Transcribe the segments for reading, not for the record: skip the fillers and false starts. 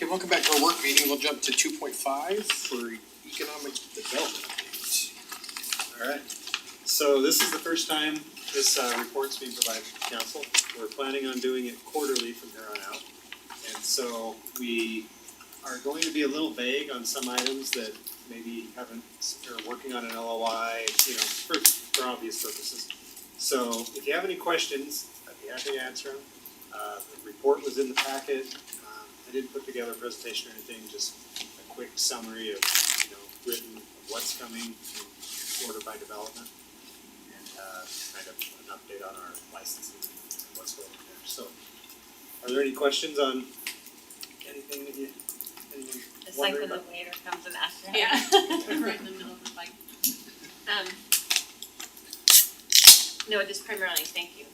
Okay, welcome back to our work meeting. We'll jump to 2.5 for economic development updates. Alright, so this is the first time this report's being provided to council. We're planning on doing it quarterly from here on out. And so we are going to be a little vague on some items that maybe haven't, or working on an LOI, for obvious purposes. So if you have any questions, I'd be happy to answer them. The report was in the packet. I didn't put together a presentation or anything, just a quick summary of, written of what's coming in order by development. And kind of an update on our licensing and what's going on there. So, are there any questions on anything that anyone It's like wondering when about? the waiter comes and asks you. Yeah. Right in the middle of the fight. No, just primarily, thank you.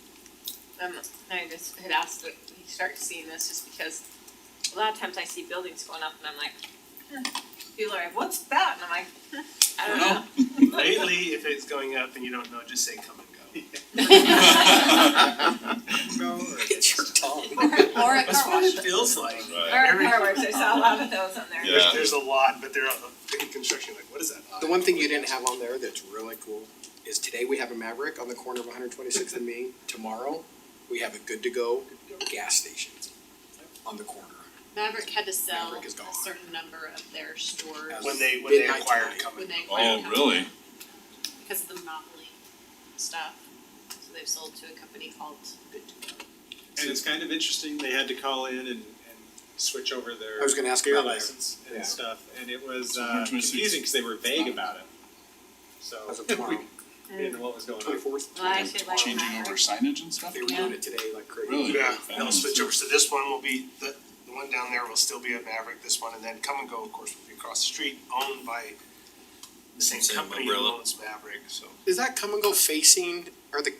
I just had asked that we start seeing this just because a lot of times I see buildings going up and I'm like, people are like, what's that? And I'm like, I don't know. Lately, if it's going up and you don't know, just say come and go. No, It's your tongue. Or a That's car what wash. it feels like. Or car wash, I saw a lot of those on there. Yeah. There's a lot, but they're in construction, like, what is that? The one thing you didn't have on there that's really cool is today we have a Maverick on the corner of 126th and Main. Tomorrow, we have a good to go gas station on the corner. Maverick had to sell Maverick is gone. a certain number of their stores When they Midnight acquired time. Cummins. when they acquired Oh, Cummins really? because of the monopoly stuff. So they've sold to a company called Good to Go. And it's kind of interesting, they had to call in and switch over their I was gonna ask beer about that. license Yeah. and stuff, and it was So 126. confusing because they were vague about it. So, As of tomorrow, we didn't know what was going on. 24th. Well, I should like Changing over signage and stuff? They were doing it today like crazy. Really? Yeah, they'll switch over, so this one will be, the one down there will still be a Maverick, this one, and then Come and Go, of course, will be across the street, owned by the same Same company who umbrella. owns Maverick, so. Is that come and go facing, are the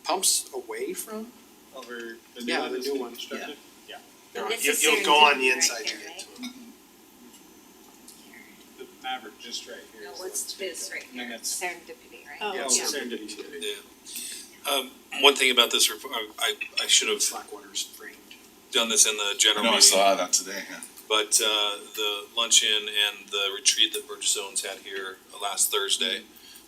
pumps away from? Over the Yeah, new one the that's new being one, constructed? Yeah. You'll This is you'll go on the serendipity inside right to here, get to right? it. The Maverick just right here. No, is what's the- this right And then here? that's, Serendipity, right? Oh, yeah, yeah. serendipity. Yeah. One thing about this report, I should have Slackwater's framed. done this in the I general know I meeting, saw that today, yeah. but the luncheon and the retreat that Burgess Owens had here last Thursday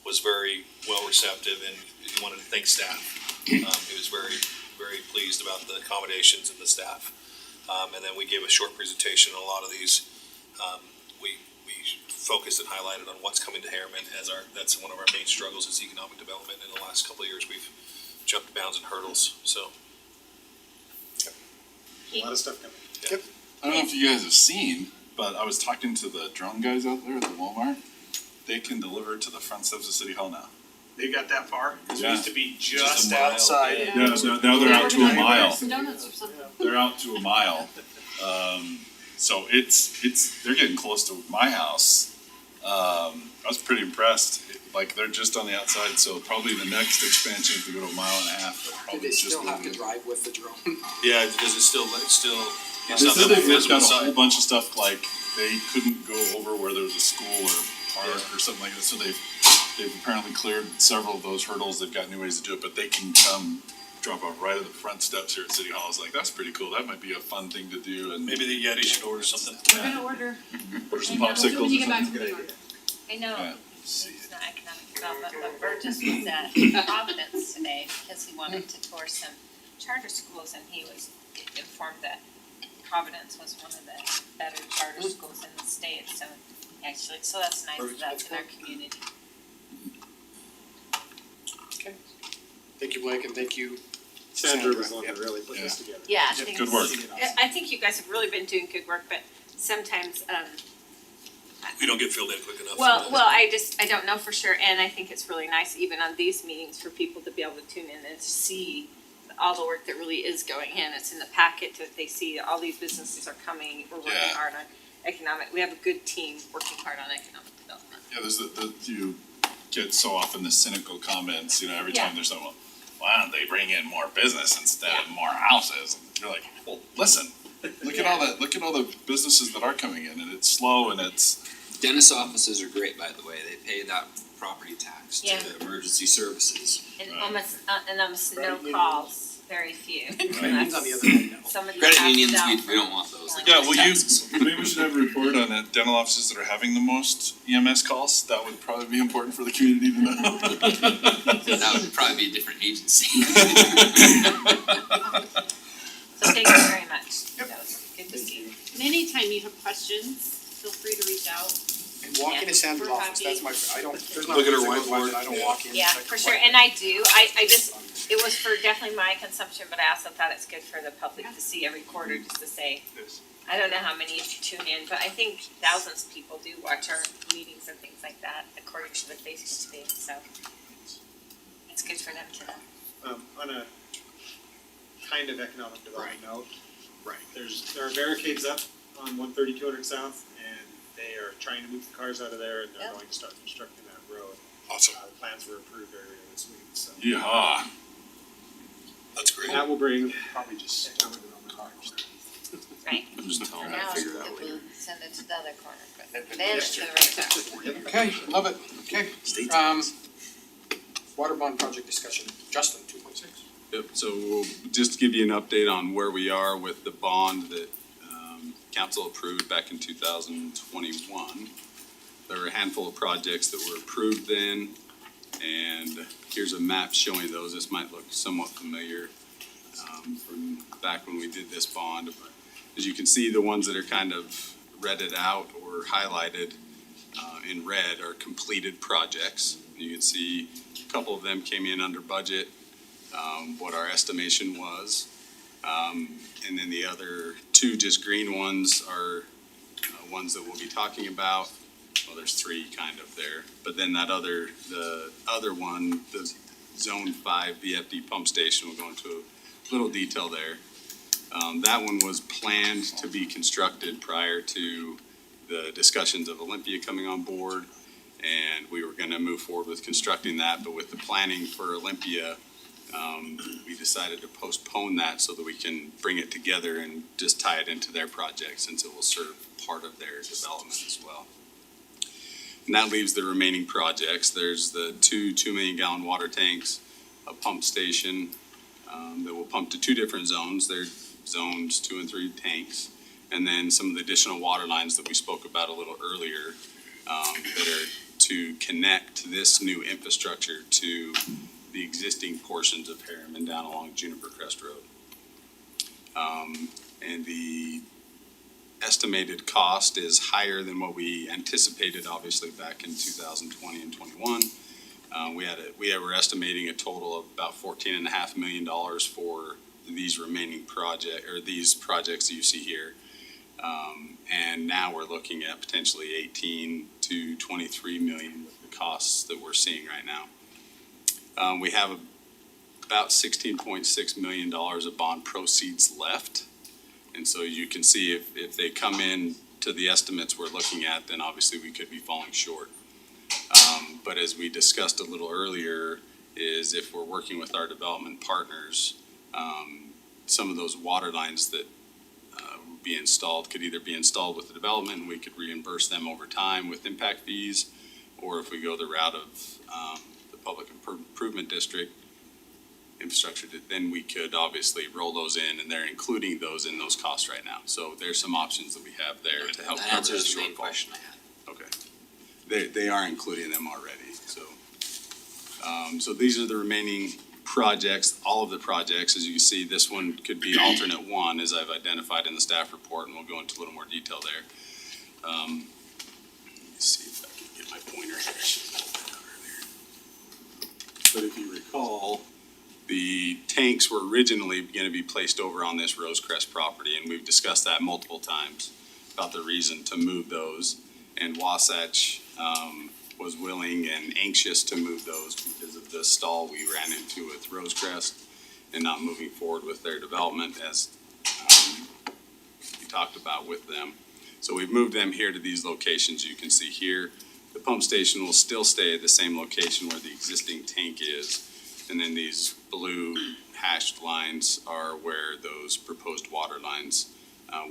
was very well receptive, and he wanted to thank staff. He was very, very pleased about the accommodations and the staff. And then we gave a short presentation on a lot of these. We focused and highlighted on what's coming to Herriman as that's one of our main struggles is economic development. In the last couple of years, we've jumped bounds and hurdles, so. A lot of stuff coming. I don't know if you guys have seen, but I was talking to the drone guys out there at the Walmart. They can deliver to the front steps of City Hall now. They got that far, cause we Yeah. used to be Just just a mile, outside. yeah. Yeah, so now they're out to a mile. Some donuts or something. They're out to a mile. So they're getting close to my house. I was pretty impressed. Like, they're just on the outside, so probably the next expansion, if they go to a mile and a half, they'll Do probably they just. still have to move it. drive with the drone? Yeah, because it's They not said that they've worked visible out a whole side. bunch of stuff, like, they couldn't go over where there was a school or park or something like that, so they've apparently cleared several of those hurdles, they've got new ways to do it, but they can come drop off right at the front steps here at City Hall. It's like, that's pretty cool, that might be a fun thing to do, and Maybe the Yeti should order something. We're gonna order. order some When popsicles you or get back something. from New York. I know, Yeah. it's not economic development, but Burgess was at Providence today because he wanted to tour some charter schools and he was informed that Providence was one of the better charter schools in the state, so actually, so that's nice, Perfect. that's in our That's community. Okay. Thank you, Blake, and thank you. Sandra was the one Yep. that really put this together. Yeah, I Yeah, think good work. I think you guys have really been doing good work, but sometimes, We don't get filled in quick enough. well, I don't know for sure, and I think it's really nice even on these meetings for people to be able to tune in and see all the work that really is going in. It's in the packet that they see all these businesses are coming, we're working Yeah. hard on we have a good team working hard on economic development. Yeah, there's you get so often the cynical comments, every Yeah. time there's someone, why don't they bring in more business instead of more houses? And you're like, well, listen, look at all the businesses that are coming in, and it's slow and it's. Dentist offices are great, by the way, they pay that property tax Yeah. to emergency services. And Right. almost no Right, yeah. calls, very few. Credit on the other hand, no. Somebody Credit passes unions, out we don't want those. Like Yeah, well, Taxes. maybe we should have a report on that, dental offices that are having the most EMS calls, that would probably be important for the community to know. That would probably be a different agency. So thank you very much. That was good to see. And anytime you have questions, feel free to reach out. And walk into Sandra's We're office, that's my, I don't, there's not. Look at her a reason why whiteboard. I don't walk in. Yeah, check for the sure, whiteboard. and I do, I just, it was for definitely my consumption, but I also thought it's good for the public to see every quarter, just to say, Yes. I don't know how many of you tune in, but I think thousands of people do watch our meetings and things like that, according to the Facebook page, so it's good for them to know. On a kind of economic development note, Right. there are barricades up on 130-200 South, and they are trying to move the cars out of there, and they're Yep. going to start constructing that road. Awesome. The plans were approved earlier this week, so. Yeehaw. That's great. That will bring, Probably just stored it on the car. Right, I'm just telling now you, figure it out if later. we send it to the other corner, but And then yes, to the right side. Okay, love it, okay. Water bond project discussion, Justin, 2.6. Yep, so we'll just give you an update on where we are with the bond that council approved back in 2021. There were a handful of projects that were approved then, and here's a map showing those. This might look somewhat familiar from back when we did this bond. But as you can see, the ones that are kind of redded out or highlighted in red are completed projects. You can see a couple of them came in under budget. What our estimation was. And then the other two just green ones are ones that we'll be talking about. Well, there's three kind of there, but then the other one, the Zone 5 VFD pump station, we'll go into a little detail there. That one was planned to be constructed prior to the discussions of Olympia coming on board, and we were gonna move forward with constructing that, but with the planning for Olympia, we decided to postpone that so that we can bring it together and just tie it into their project, since it will serve part of their development as well. And that leaves the remaining projects. There's the two 2 million-gallon water tanks, a pump station that will pump to two different zones. They're zones 2 and 3 tanks. And then some of the additional water lines that we spoke about a little earlier that are to connect this new infrastructure to the existing portions of Herriman down along Juniper Crest Road. And the estimated cost is higher than what we anticipated, obviously, back in 2020 and 21. We were estimating a total of about $14.5 million for these remaining these projects that you see here. And now we're looking at potentially 18 to 23 million with the costs that we're seeing right now. We have about $16.6 million of bond proceeds left. And so you can see if they come in to the estimates we're looking at, then obviously we could be falling short. But as we discussed a little earlier, is if we're working with our development partners, some of those water lines that would be installed could either be installed with the development and we could reimburse them over time with impact fees, or if we go the route of the Public Improvement District infrastructure, then we could obviously roll those in, and they're including those in those costs right now. So there's some options that we have there to help That cover answers this the main shortfall. question I had. Okay. They are including them already, so. So these are the remaining projects, all of the projects. As you can see, this one could be alternate one, as I've identified in the staff report, and we'll go into a little more detail there. Let me see if I can get my pointer here. I should have pulled that out earlier. But if you recall, the tanks were originally going to be placed over on this Rosecrest property, and we've discussed that multiple times about the reason to move those. And Wasatch was willing and anxious to move those because of the stall we ran into with Rosecrest and not moving forward with their development as we talked about with them. So we've moved them here to these locations you can see here. The pump station will still stay at the same location where the existing tank is. And then these blue hashed lines are where those proposed water lines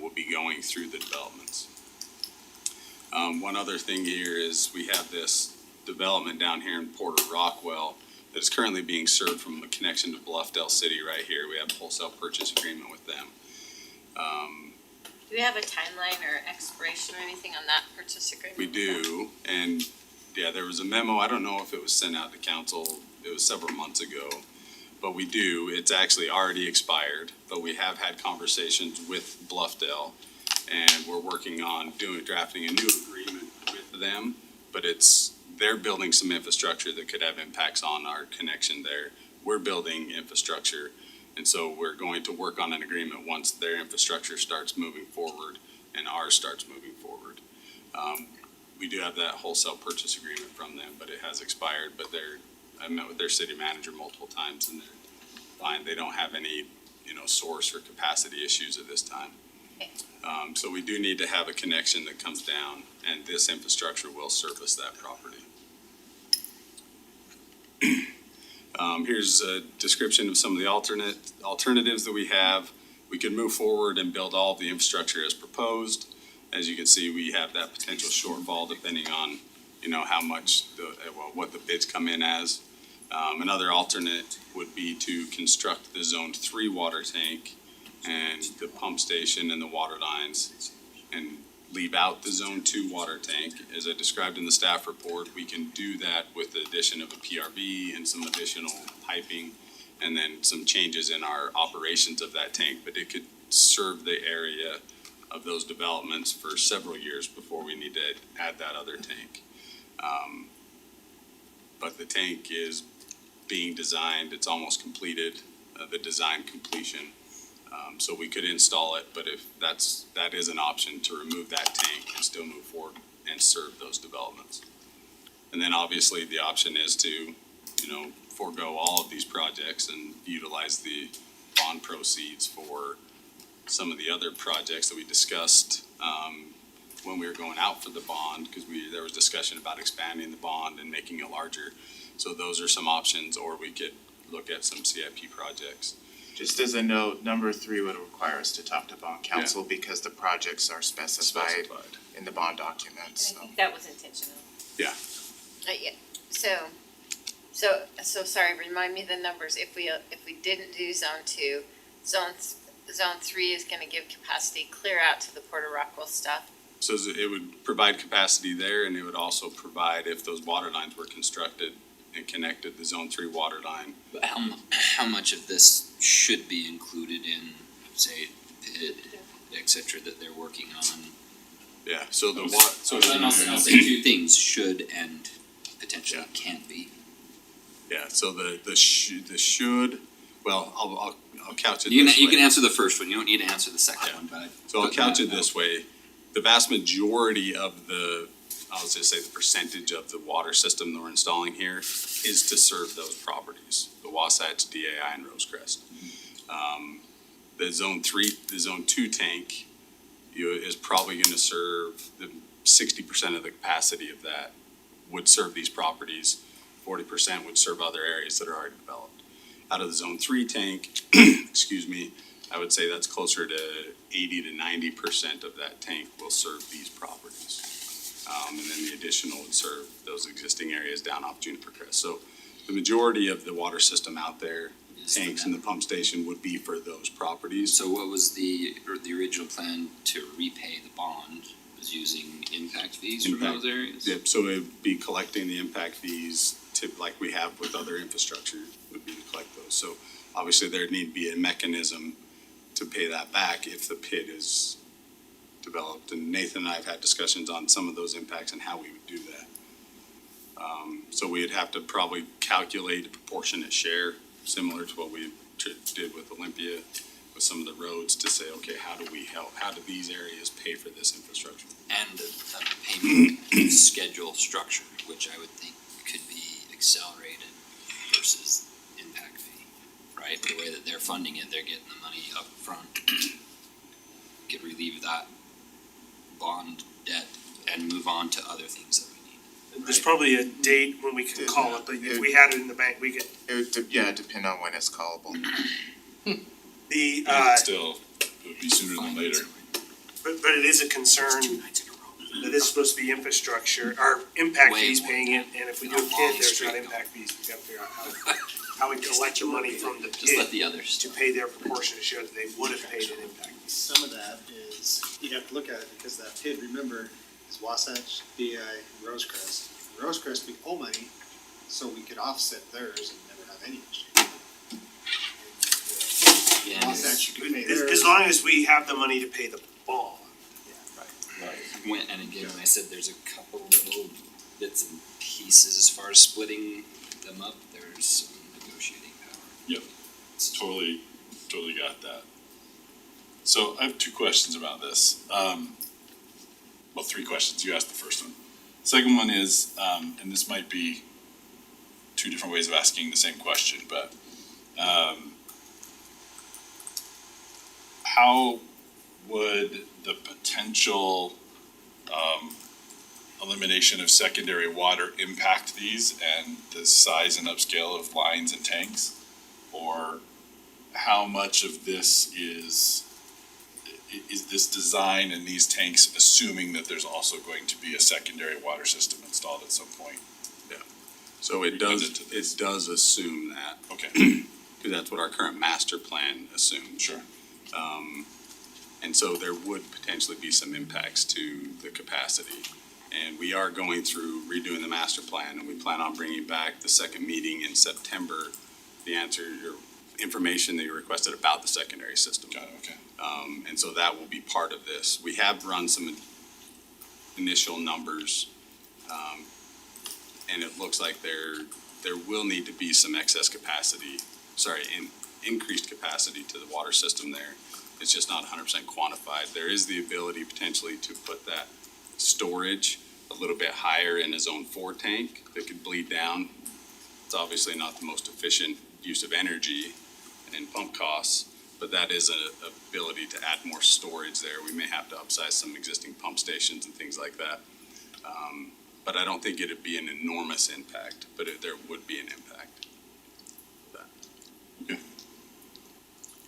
will be going through the developments. One other thing here is we have this development down here in Porter Rockwell that is currently being served from a connection to Bluffdale City right here. We have a wholesale purchase agreement with them. Do we have a timeline or expiration or anything on that purchase agreement? We do, and yeah, there was a memo, I don't know if it was sent out to council, it was several months ago. But we do, it's actually already expired, but we have had conversations with Bluffdale. And we're working on drafting a new agreement with them, but they're building some infrastructure that could have impacts on our connection there. We're building infrastructure, and so we're going to work on an agreement once their infrastructure starts moving forward and ours starts moving forward. We do have that wholesale purchase agreement from them, but it has expired, but I met with their city manager multiple times and they're fine, they don't have any, source or capacity issues at this time. So we do need to have a connection that comes down, and this infrastructure will service that property. Here's a description of some of the alternatives that we have. We could move forward and build all of the infrastructure as proposed. As you can see, we have that potential shortfall depending on, how much what the bids come in as. Another alternate would be to construct the Zone 3 water tank and the pump station and the water lines and leave out the Zone 2 water tank. As I described in the staff report, we can do that with the addition of a PRV and some additional piping and then some changes in our operations of that tank, but it could serve the area of those developments for several years before we need to add that other tank. But the tank is being designed, it's almost completed, the design completion. So we could install it, but if that is an option to remove that tank and still move forward and serve those developments. And then obviously the option is to, forego all of these projects and utilize the bond proceeds for some of the other projects that we discussed when we were going out for the bond, because there was discussion about expanding the bond and making it larger. So those are some options, or we could look at some CIP projects. Just as a note, number 3 would require us to talk to bond counsel because the projects are specified in the bond documents, And I so. think that was intentional. Yeah. Yeah, so sorry, remind me the numbers. If we didn't do Zone 2, Zone 3 is gonna give capacity clear out to the Port of Rockwell stuff. So it would provide capacity there, and it would also provide, if those water lines were constructed and connected, the Zone 3 water line. But how much of this should be included in, say, PID, et cetera, that they're working on? Yeah, so the I'll say two things, should and potentially can't be. Yeah, so the should, well, I'll couch it You this way. can answer the first one, you don't need to answer the second one, but. So I'll couch it this way. The vast majority of I'll just say the percentage of the water system that we're installing here is to serve those properties, the Wasatch, DAI, and Rosecrest. The Zone 2 tank is probably gonna serve 60% of the capacity of that would serve these properties. 40% would serve other areas that are already developed. Out of the Zone 3 tank, excuse me, I would say that's closer to 80 to 90% of that tank will serve these properties. And then the additional would serve those existing areas down off Juniper Crest. So the majority of the water system out there, tanks and the pump station, would be for those properties. So what was the original plan to repay the bond, was using impact fees from those areas? Yep, so it'd be collecting the impact fees like we have with other infrastructure, would be to collect those. So obviously there'd need to be a mechanism to pay that back if the PID is developed. And Nathan and I have had discussions on some of those impacts and how we would do that. So we'd have to probably calculate a proportionate share, similar to what we did with Olympia, with some of the roads, to say, okay, how do we help? How do these areas pay for this infrastructure? And a payment schedule structure, which I would think could be accelerated versus impact fee, right? The way that they're funding it, they're getting the money up front. Could relieve that bond debt and move on to other things that we need. There's probably a date when we can call it, but if we had it in the bank, we could, It would, depend on when it's callable. the, Still, it would be sooner than later. but it is a concern that is supposed to be infrastructure, or impact Way fees more paying than it, and if we do a a PID, long there's street not going. impact fees, we gotta figure out how we collect the money from the Just let PID the others. to pay their proportion to show that they would have paid an impact fee. Some of that is, you'd have to look at it, because that PID, remember, is Wasatch, BI, Rosecrest. Rosecrest, we owe money, so we could offset theirs and never have any issue. Yeah, and Wasatch, you could pay As, theirs. as long as we have the money to pay the bond. and again, when I said there's a couple little bits and pieces as far as splitting them up, there's some negotiating power. Yep, totally got that. So I have two questions about this. Well, three questions. You asked the first one. Second one is, and this might be two different ways of asking the same question, but how would the potential elimination of secondary water impact these and the size and upscale of lines and tanks? Or how much of this is this design and these tanks assuming that there's also going to be a secondary water system installed at some point? So it does assume that, Okay, because that's what our current master plan assumes. sure. And so there would potentially be some impacts to the capacity. And we are going through redoing the master plan, and we plan on bringing back the second meeting in September, the answer, your information that you requested about the secondary system. Got it, okay. And so that will be part of this. We have run some initial numbers, and it looks like there will need to be some excess capacity, increased capacity to the water system there. It's just not 100% quantified. There is the ability potentially to put that storage a little bit higher in a zone 4 tank that could bleed down. It's obviously not the most efficient use of energy and in pump costs, but that is an ability to add more storage there. We may have to upsize some existing pump stations and things like that. But I don't think it'd be an enormous impact, but there would be an impact.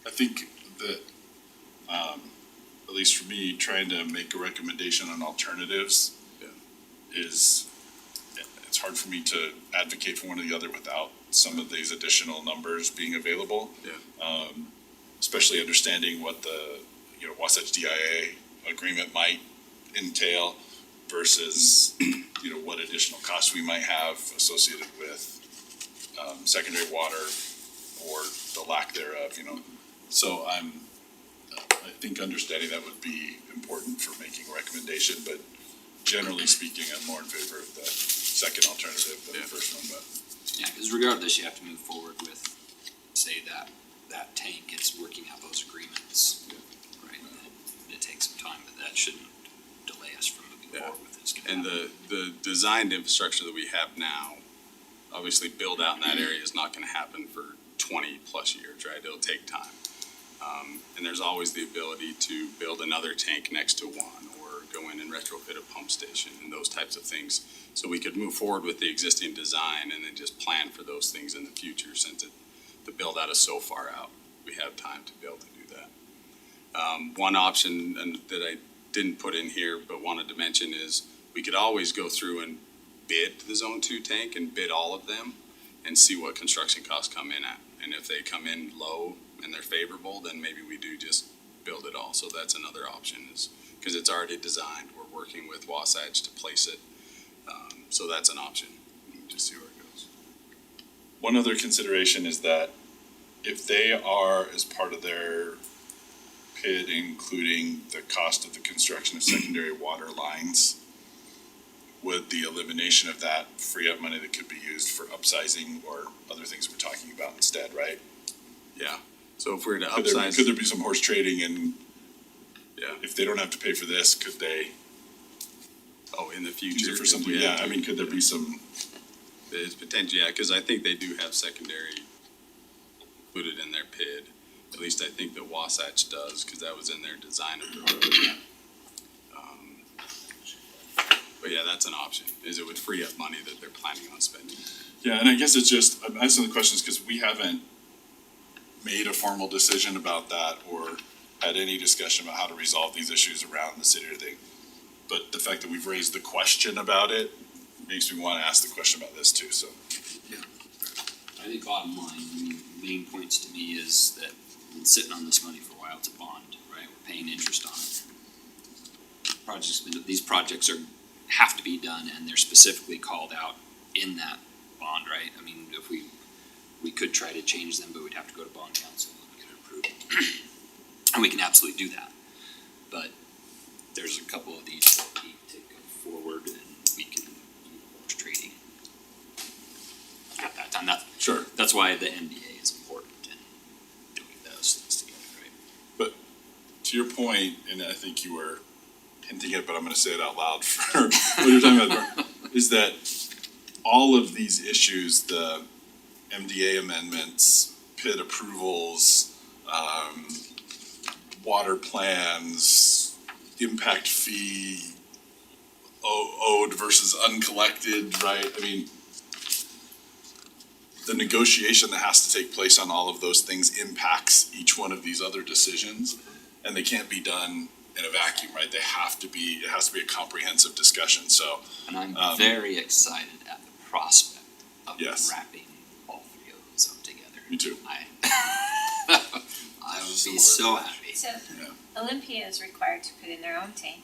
I think that, at least for me, trying to make a recommendation on alternatives is, it's hard for me to advocate for one or the other without some of these additional numbers being available. Especially understanding what the, Wasatch DIA agreement might entail versus, what additional costs we might have associated with, secondary water or the lack thereof, So I think understanding that would be important for making a recommendation, but generally speaking, I'm more in favor of the second alternative than the first one, but. Yeah, because regardless, you have to move forward with, say, that tank is working out those agreements, right? It takes some time, but that shouldn't delay us from moving forward with this. And the designed infrastructure that we have now, obviously build out in that area is not gonna happen for 20 plus years, right? It'll take time. And there's always the ability to build another tank next to one or go in and retrofit a pump station and those types of things. So we could move forward with the existing design and then just plan for those things in the future since the build out is so far out. We have time to be able to do that. One option that I didn't put in here but wanted to mention is we could always go through and bid the Zone 2 tank and bid all of them and see what construction costs come in at. And if they come in low and they're favorable, then maybe we do just build it all. So that's another option, is because it's already designed. We're working with Wasatch to place it. So that's an option. Just see where it goes. One other consideration is that if they are, as part of their PID, including the cost of the construction of secondary water lines, would the elimination of that free up money that could be used for upsizing or other things we're talking about instead, right? Yeah. So if we're to Could upsize, there be some horse trading, and yeah. if they don't have to pay for this, could they Oh, in the use future. it for something? Yeah, I mean, could there be some? There's potential, yeah, because I think they do have secondary included in their PID. At least I think that Wasatch does, because that was in their design of the road. But yeah, that's an option, is it would free up money that they're planning on spending. Yeah, and I guess it's just, I'm asking the questions because we haven't made a formal decision about that or had any discussion about how to resolve these issues around the city or thing. but the fact that we've raised the question about it makes me wanna ask the question about this too, so. I think bottom line, the main points to me is that we've been sitting on this money for a while, it's a bond, right, we're paying interest on it. These projects have to be done and they're specifically called out in that bond, right? I mean, if we could try to change them, but we'd have to go to bond council and get it approved. And we can absolutely do that, but there's a couple of these that need to go forward and we can do horse trading. Got that done, Sure. that's why the NDA is important and doing those things together, right? To your point, and I think you were hinting it, but I'm gonna say it out loud for what you're talking about, is that all of these issues, the MDA amendments, PID approvals, water plans, impact fee, owed versus uncollected, right? I mean, the negotiation that has to take place on all of those things impacts each one of these other decisions, and they can't be done in a vacuum, right? It has to be a comprehensive discussion, so. And I'm very excited at the prospect of Yes. wrapping all three of those up together. Me too. I would be so happy. So Yeah. Olympia is required to put in their own tank.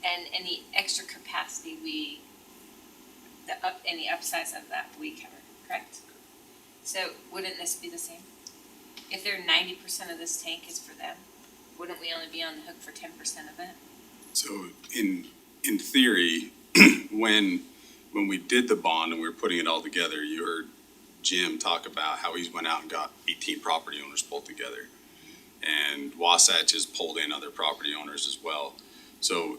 And any extra capacity any upsize of that we cover, correct? So wouldn't this be the same? If they're 90% of this tank is for them, wouldn't we only be on the hook for 10% of it? So in theory, when we did the bond and we were putting it all together, you heard Jim talk about how he went out and got 18 property owners pulled together. And Wasatch has pulled in other property owners as well. So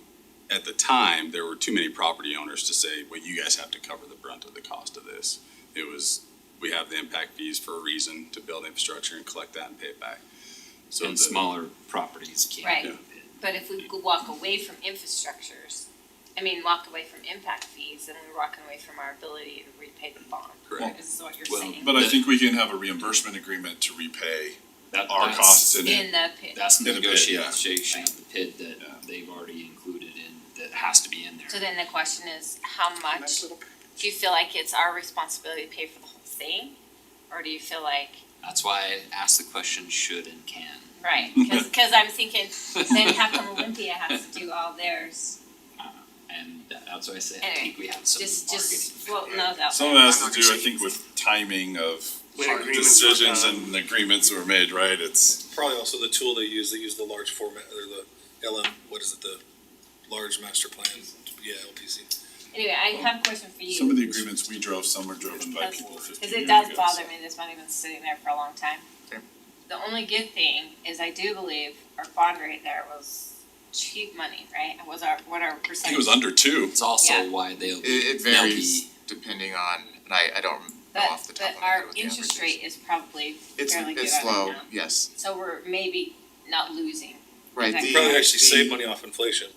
at the time, there were too many property owners to say, well, you guys have to cover the brunt of the cost of this. It was, we have the impact fees for a reason, to build infrastructure and collect that and pay it back. So And smaller properties can't Right. do it. But if we could walk away from walk away from impact fees, then we're walking away from our ability to repay the bond. Correct. This is what you're Well, saying. But I think we can have a reimbursement agreement to repay our That's- costs in it. In the pit. That's the In the PID, yeah. negotiation of the PID that Yeah. they've already included in, that has to be in there. So then the question is, how much, do you feel like it's our responsibility to pay for the whole thing? Or do you feel like, That's why I asked the question should and can. right, cause I'm thinking, then how come Olympia has to do all theirs? And that's why I said, I Anyway, think we have some Just bargaining. floating those out Some of there. it has to do, I think, with timing of When agreements were decisions done. and agreements that were made, right? It's, Probably also the tool they use the large format, or the the large master plan, yeah, LPC. Anyway, I have a question for you. some of the agreements we drove, some were driven by people 15 Cause years it does ago, bother so. me, this money been sitting there for a long time. Okay. The only good thing is I do believe our bond rate there was cheap money, right? What our I think percentage? it was under 2. It's also Yeah. why they'll be, It varies depending on, and I don't know off the top of But my head our what the interest average is. rate is probably It's fairly good it's at it low, now. yes, So we're maybe not losing. right, Okay. the Probably actually the- save money off inflation.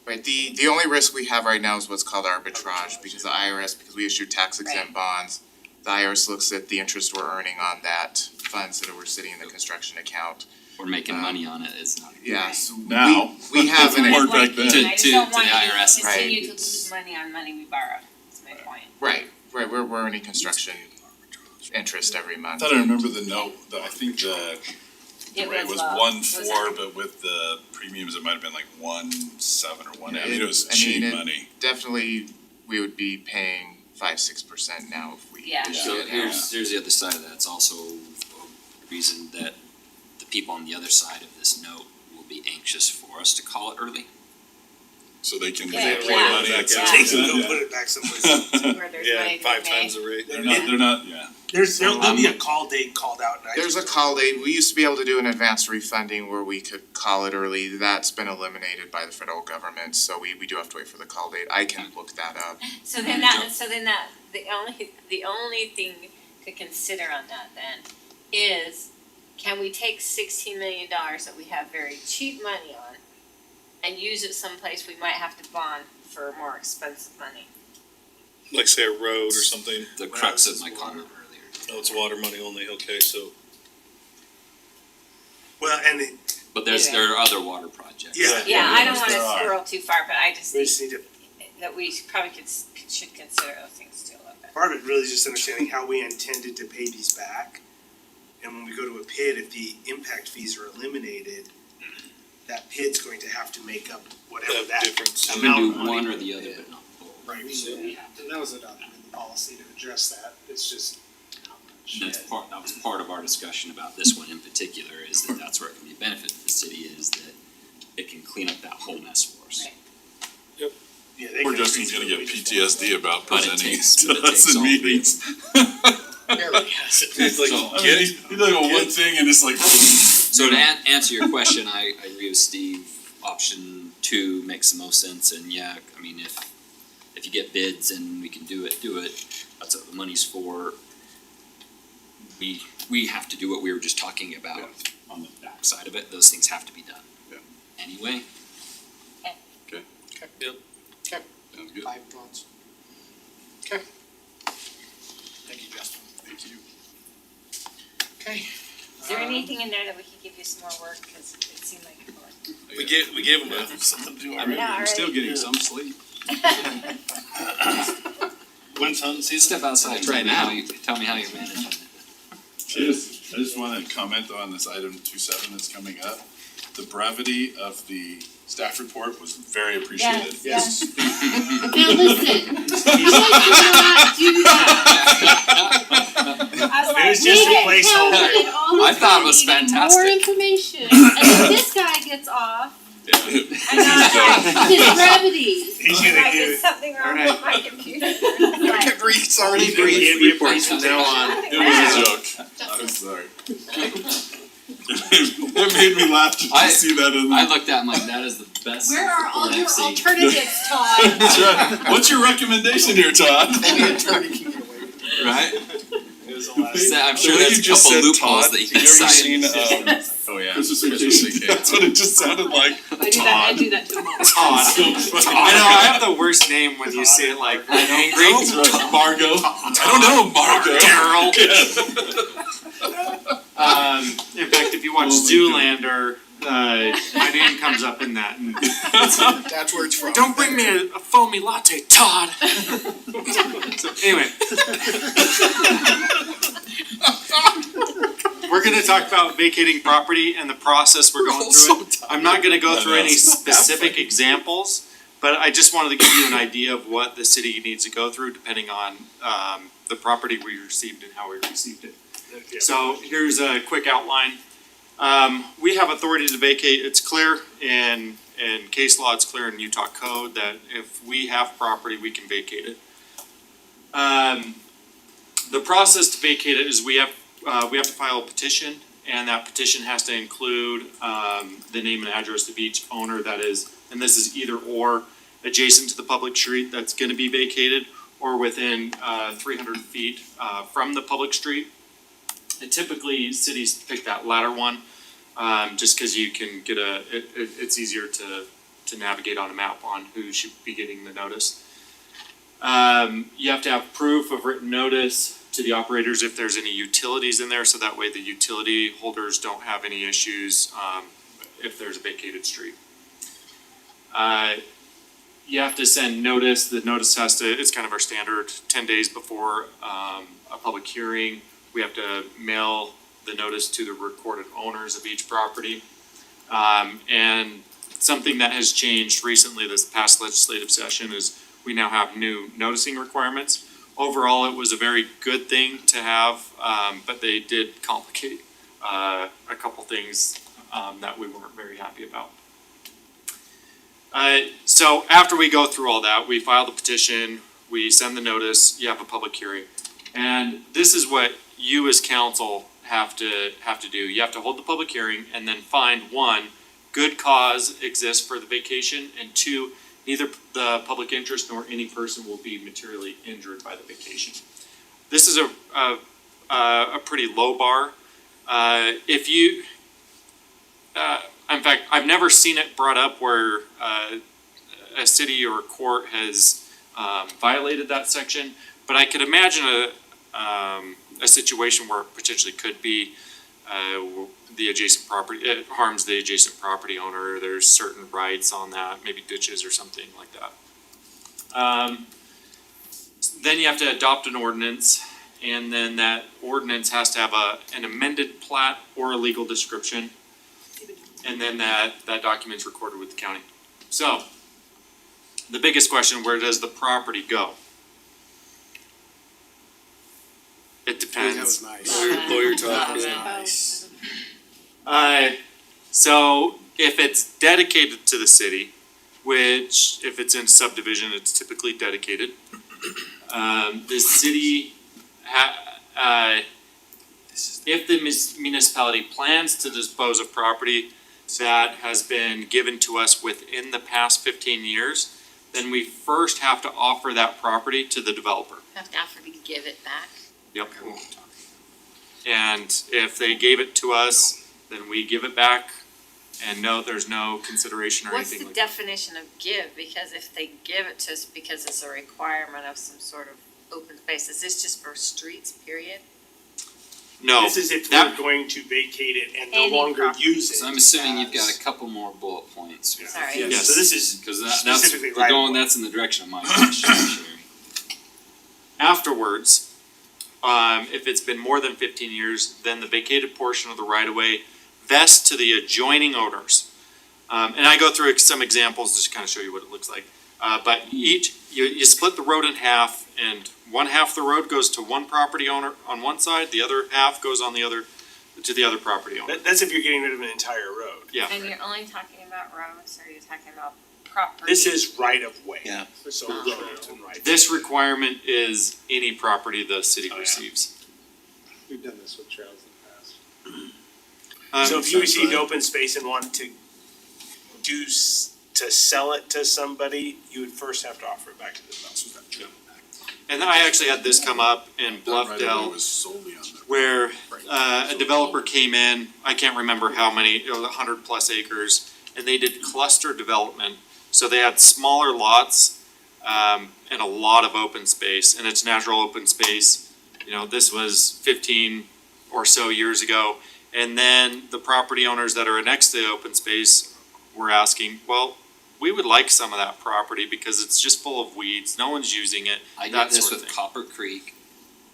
Right, the only risk we have right now is what's called arbitrage, because the IRS, because we issue tax exempt bonds, the IRS looks at the interest we're earning on that funds that were sitting in the construction account. we're making money on it, it's not. Yes, Now. we have It's an, not Weren't like back then. you, I just don't To want the you IRS, to continue right. to lose money on money we borrow, that's my point. right, we're earning construction interest every I month. thought I remember the note, that I think the It rate was low. 1.4, but with the premiums, it might have been like 1.7 or 1, I mean, it was I mean, cheap it- money. Definitely, we would be paying 5-6% now if we Yeah. issued So it now. here's the other side of that, it's also a reason that the people on the other side of this note will be anxious for us to call it early. So they can Yeah, deploy yeah. money at Yeah. Take it, go Yeah. put it back someplace. Where there's Yeah, money to 5 be times made. the rate. They're not, yeah. There'll be a call date called out. And I There's a just- call date, we used to be able to do an advanced refunding where we could call it early, that's been eliminated by the federal government, so we do have to wait for the call date, I can look that up. The only thing to consider on that then is, can we take $16 million that we have very cheap money on and use it someplace we might have to bond for more expensive money? Like say a road or something, The Well, crux this of my is comment earlier. oh, it's water money only, okay, so. Well, and But there are other water projects. Yeah, I don't wanna there are. squirrel too far, but I just We think just need to, that we probably should consider those things too a little bit. part of it really is just understanding how we intended to pay these back. And when we go to a PID, if the impact fees are eliminated, that PID's going to have to make up whatever That that difference. You amount can of do money one or would the be. other, but not both. Right. And that was adopted in the policy to address that, it's just how much. That was part of our discussion about this one in particular, is that that's where it can be a benefit to the city, is that it can clean up that whole mess for us. Right. Yeah, they Or can Justin's increase gonna it, get we just want PTSD about But it presenting takes- to but it us takes in all three of meetings. Barely has it. It's like, So, I mean, get, he does one thing and it's like. So to answer your question, I agree with Steve, option 2 makes the most sense, and yeah, I mean, if you get bids and we can do it, that's what the money's for. We have to do what we were just talking about on the backside of it, those things have to be done. Yeah. Anyway, Sounds good. Five thoughts. Okay. Thank you, Justin. Thank you. Okay. Is there anything in there that we could give you some more work, cause it seemed like more. we gave them something to do I mean, already. Yeah, I'm still already. getting some sleep. When's hunting season? step outside, tell me how you're managing it. I just wanna comment though on this item 2.7 that's coming up. The brevity of the staff report was very appreciated. Yes. Now listen, you guys cannot do that. I was It was like, just a "Hey, placeholder." All I the thought it time, was you get fantastic. More information, and then this guy gets off. His brevity. He's Like, gonna give is it, something wrong with my computer? I kept reading, sorry. he's gonna give you points from now on. It was a joke. I'm sorry. It made me laugh to I- see that in I there. looked at him like, that is the best Where are all report your I've seen. alternatives, Todd? That's right. What's your recommendation here, Todd? Only an attorney can get away with it. Right? It was the last. I'm The sure way there's you a just couple said loopholes Todd, that you have can you ever cite. seen, Oh, yeah. Christmas Vacation? That's what it just sounded like. I do that to him all the time. I know, I have the worst name when you say it like angry. Margot. I don't know, Margot. In fact, if you watch Oh my Zoolander, my name comes up in that. And That's where it's from. don't bring me a foamy latte, Todd. So, anyway. We're gonna talk about vacating property and the process we're going through it. I'm not gonna go through any specific examples, but I just wanted to give you an idea of what the city needs to go through depending on the property we received and how we received it. So here's a quick outline. We have authority to vacate. It's clear in case law, it's clear in Utah code that if we have property, we can vacate it. The process to vacate it is we have to file a petition, and that petition has to include the name and address of each owner that is, and this is either or, adjacent to the public street that's gonna be vacated, or within 300 feet from the public street. And typically, cities pick that latter one, just cause you can get it's easier to navigate on a map on who should be getting the notice. You have to have proof of written notice to the operators if there's any utilities in there, so that way the utility holders don't have any issues, if there's a vacated street. You have to send notice, the notice has to, it's kind of our standard, 10 days before, a public hearing. We have to mail the notice to the recorded owners of each property. And something that has changed recently this past legislative session is we now have new noticing requirements. Overall, it was a very good thing to have, but they did complicate a couple things that we weren't very happy about. So after we go through all that, we file the petition, we send the notice, you have a public hearing. And this is what you as council have to do. You have to hold the public hearing and then find, one, good cause exists for the vacation, and two, neither the public interest nor any person will be materially injured by the vacation. This is a pretty low bar. If you, in fact, I've never seen it brought up where a city or a court has violated that section, but I could imagine a situation where it potentially could be. the adjacent property, it harms the adjacent property owner, there's certain rights on that, maybe ditches or something like that. Then you have to adopt an ordinance, and then that ordinance has to have an amended plat or a legal description. And then that document's recorded with the county. So, the biggest question, where does the property go? It depends. That was nice. Lawyer That talk. was nice. So if it's dedicated to the city, which if it's in subdivision, it's typically dedicated. The city, if the municipality plans to dispose of property that has been given to us within the past 15 years, then we first have to offer that property to the developer. Have to offer to give it back. Yep. And if they gave it to us, then we give it back, and no, there's no consideration or What's anything the like that. definition of give? Because if they give it to us because it's a requirement of some sort of open space, is this just for streets, period? No, This is if that- we're going to vacate it and no Any longer property. use it. So I'm assuming you've got as- a couple more bullet points. Sorry. Yeah, Yes. so this is Cause that's, specifically we're going, right. that's in the direction of my question, Sherry. Afterwards, if it's been more than 15 years, then the vacated portion of the right-of-way vests to the adjoining owners. And I go through some examples just to kind of show you what it looks like. But you split the road in half, and one half of the road goes to one property owner on one side, the other half goes on to the other property owner. That's if you're getting rid of an entire road. Yeah. And you're only talking about roads, or you're talking about property? This is right of way. Yeah. So Oh. roads and right. This requirement is any property the city Oh, yeah. receives. We've done this with trails in the past. So if you received open space and wanted to to sell it to somebody, you would first have to offer it back to the developer. And I actually had this come up in That right away Bluffdale, was solely on the. where a developer came in, I can't remember how many, it was 100+ acres, and they did cluster development. So they had smaller lots, and a lot of open space, and it's natural open space. You know, this was 15 or so years ago. And then the property owners that are next to the open space were asking, well, we would like some of that property because it's just full of weeds, no one's using it, I that get this sort of with thing. Copper Creek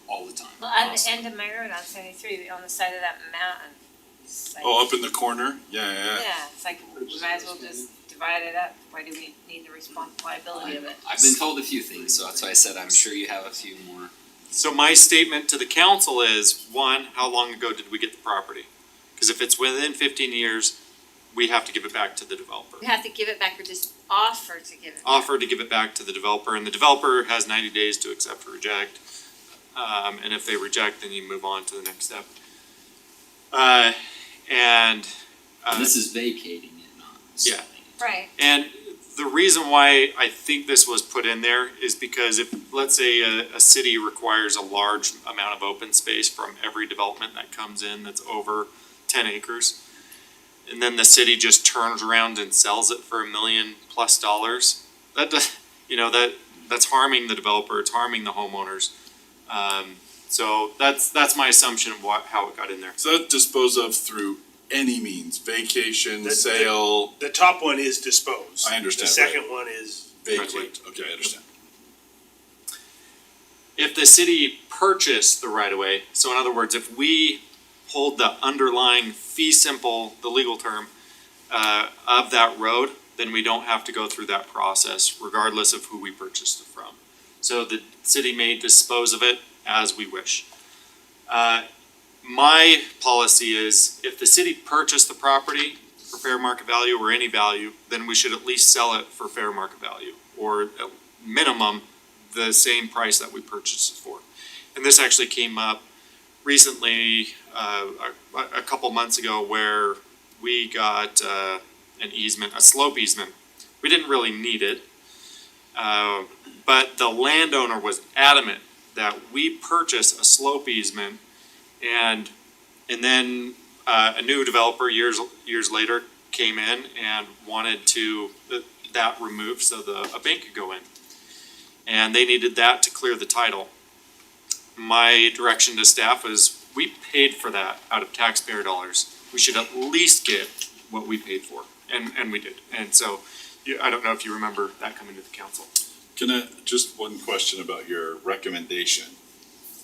all the time. Well, at the Constantly. end of my road on 73, on the side of that mountain. It's like- Oh, up in the corner? Yeah. Yeah, it's like, we might as well just divide it up. Why do we need the liability of it? I've been told a few things, so that's why I said I'm sure you have a few more. So my statement to the council is, one, how long ago did we get the property? Because if it's within 15 years, we have to give it back to the developer. We have to give it back or just offer to give it back? Offer to give it back to the developer, and the developer has 90 days to accept or reject. And if they reject, then you move on to the next step. This is vacating it, not Yeah. selling it. Right. And the reason why I think this was put in there is because if, let's say, a city requires a large amount of open space from every development that comes in that's over 10 acres, and then the city just turns around and sells it for $1 million+, that does, that's harming the developer, it's harming the homeowners. So that's my assumption of how it got in there. So that's disposed of through any means, vacation, The- sale, The top one is dispose. I understand, The second one is vacate, okay, I understand. If the city purchased the right of way, so in other words, if we hold the underlying fee simple, the legal term, of that road, then we don't have to go through that process regardless of who we purchased it from. So the city may dispose of it as we wish. My policy is if the city purchased the property for fair market value or any value, then we should at least sell it for fair market value, or at minimum, the same price that we purchased it for. And this actually came up recently, a couple months ago, where we got an easement, a slope easement. We didn't really need it, but the landowner was adamant that we purchase a slope easement, and then a new developer years later came in and wanted that removed so a bank could go in. And they needed that to clear the title. My direction to staff was, we paid for that out of taxpayer dollars. We should at least get what we paid for, and we did. And so, I don't know if you remember that coming to the council. Just one question about your recommendation.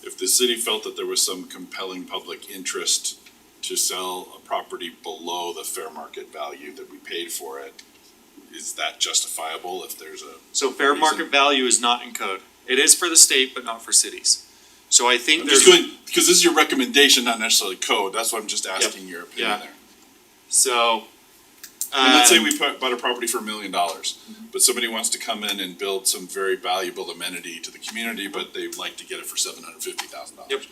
If the city felt that there was some compelling public interest to sell a property below the fair market value that we paid for it, is that justifiable if there's a? So fair reason? market value is not in code. It is for the state, but not for cities. So I think I'm there's. just going, because this is your recommendation, not necessarily code, that's why I'm just asking your opinion Yeah. there. So. And let's say we bought a property for $1 million, but somebody wants to come in and build some very valuable amenity to the community, but they'd like to get it for $750,000. Yep.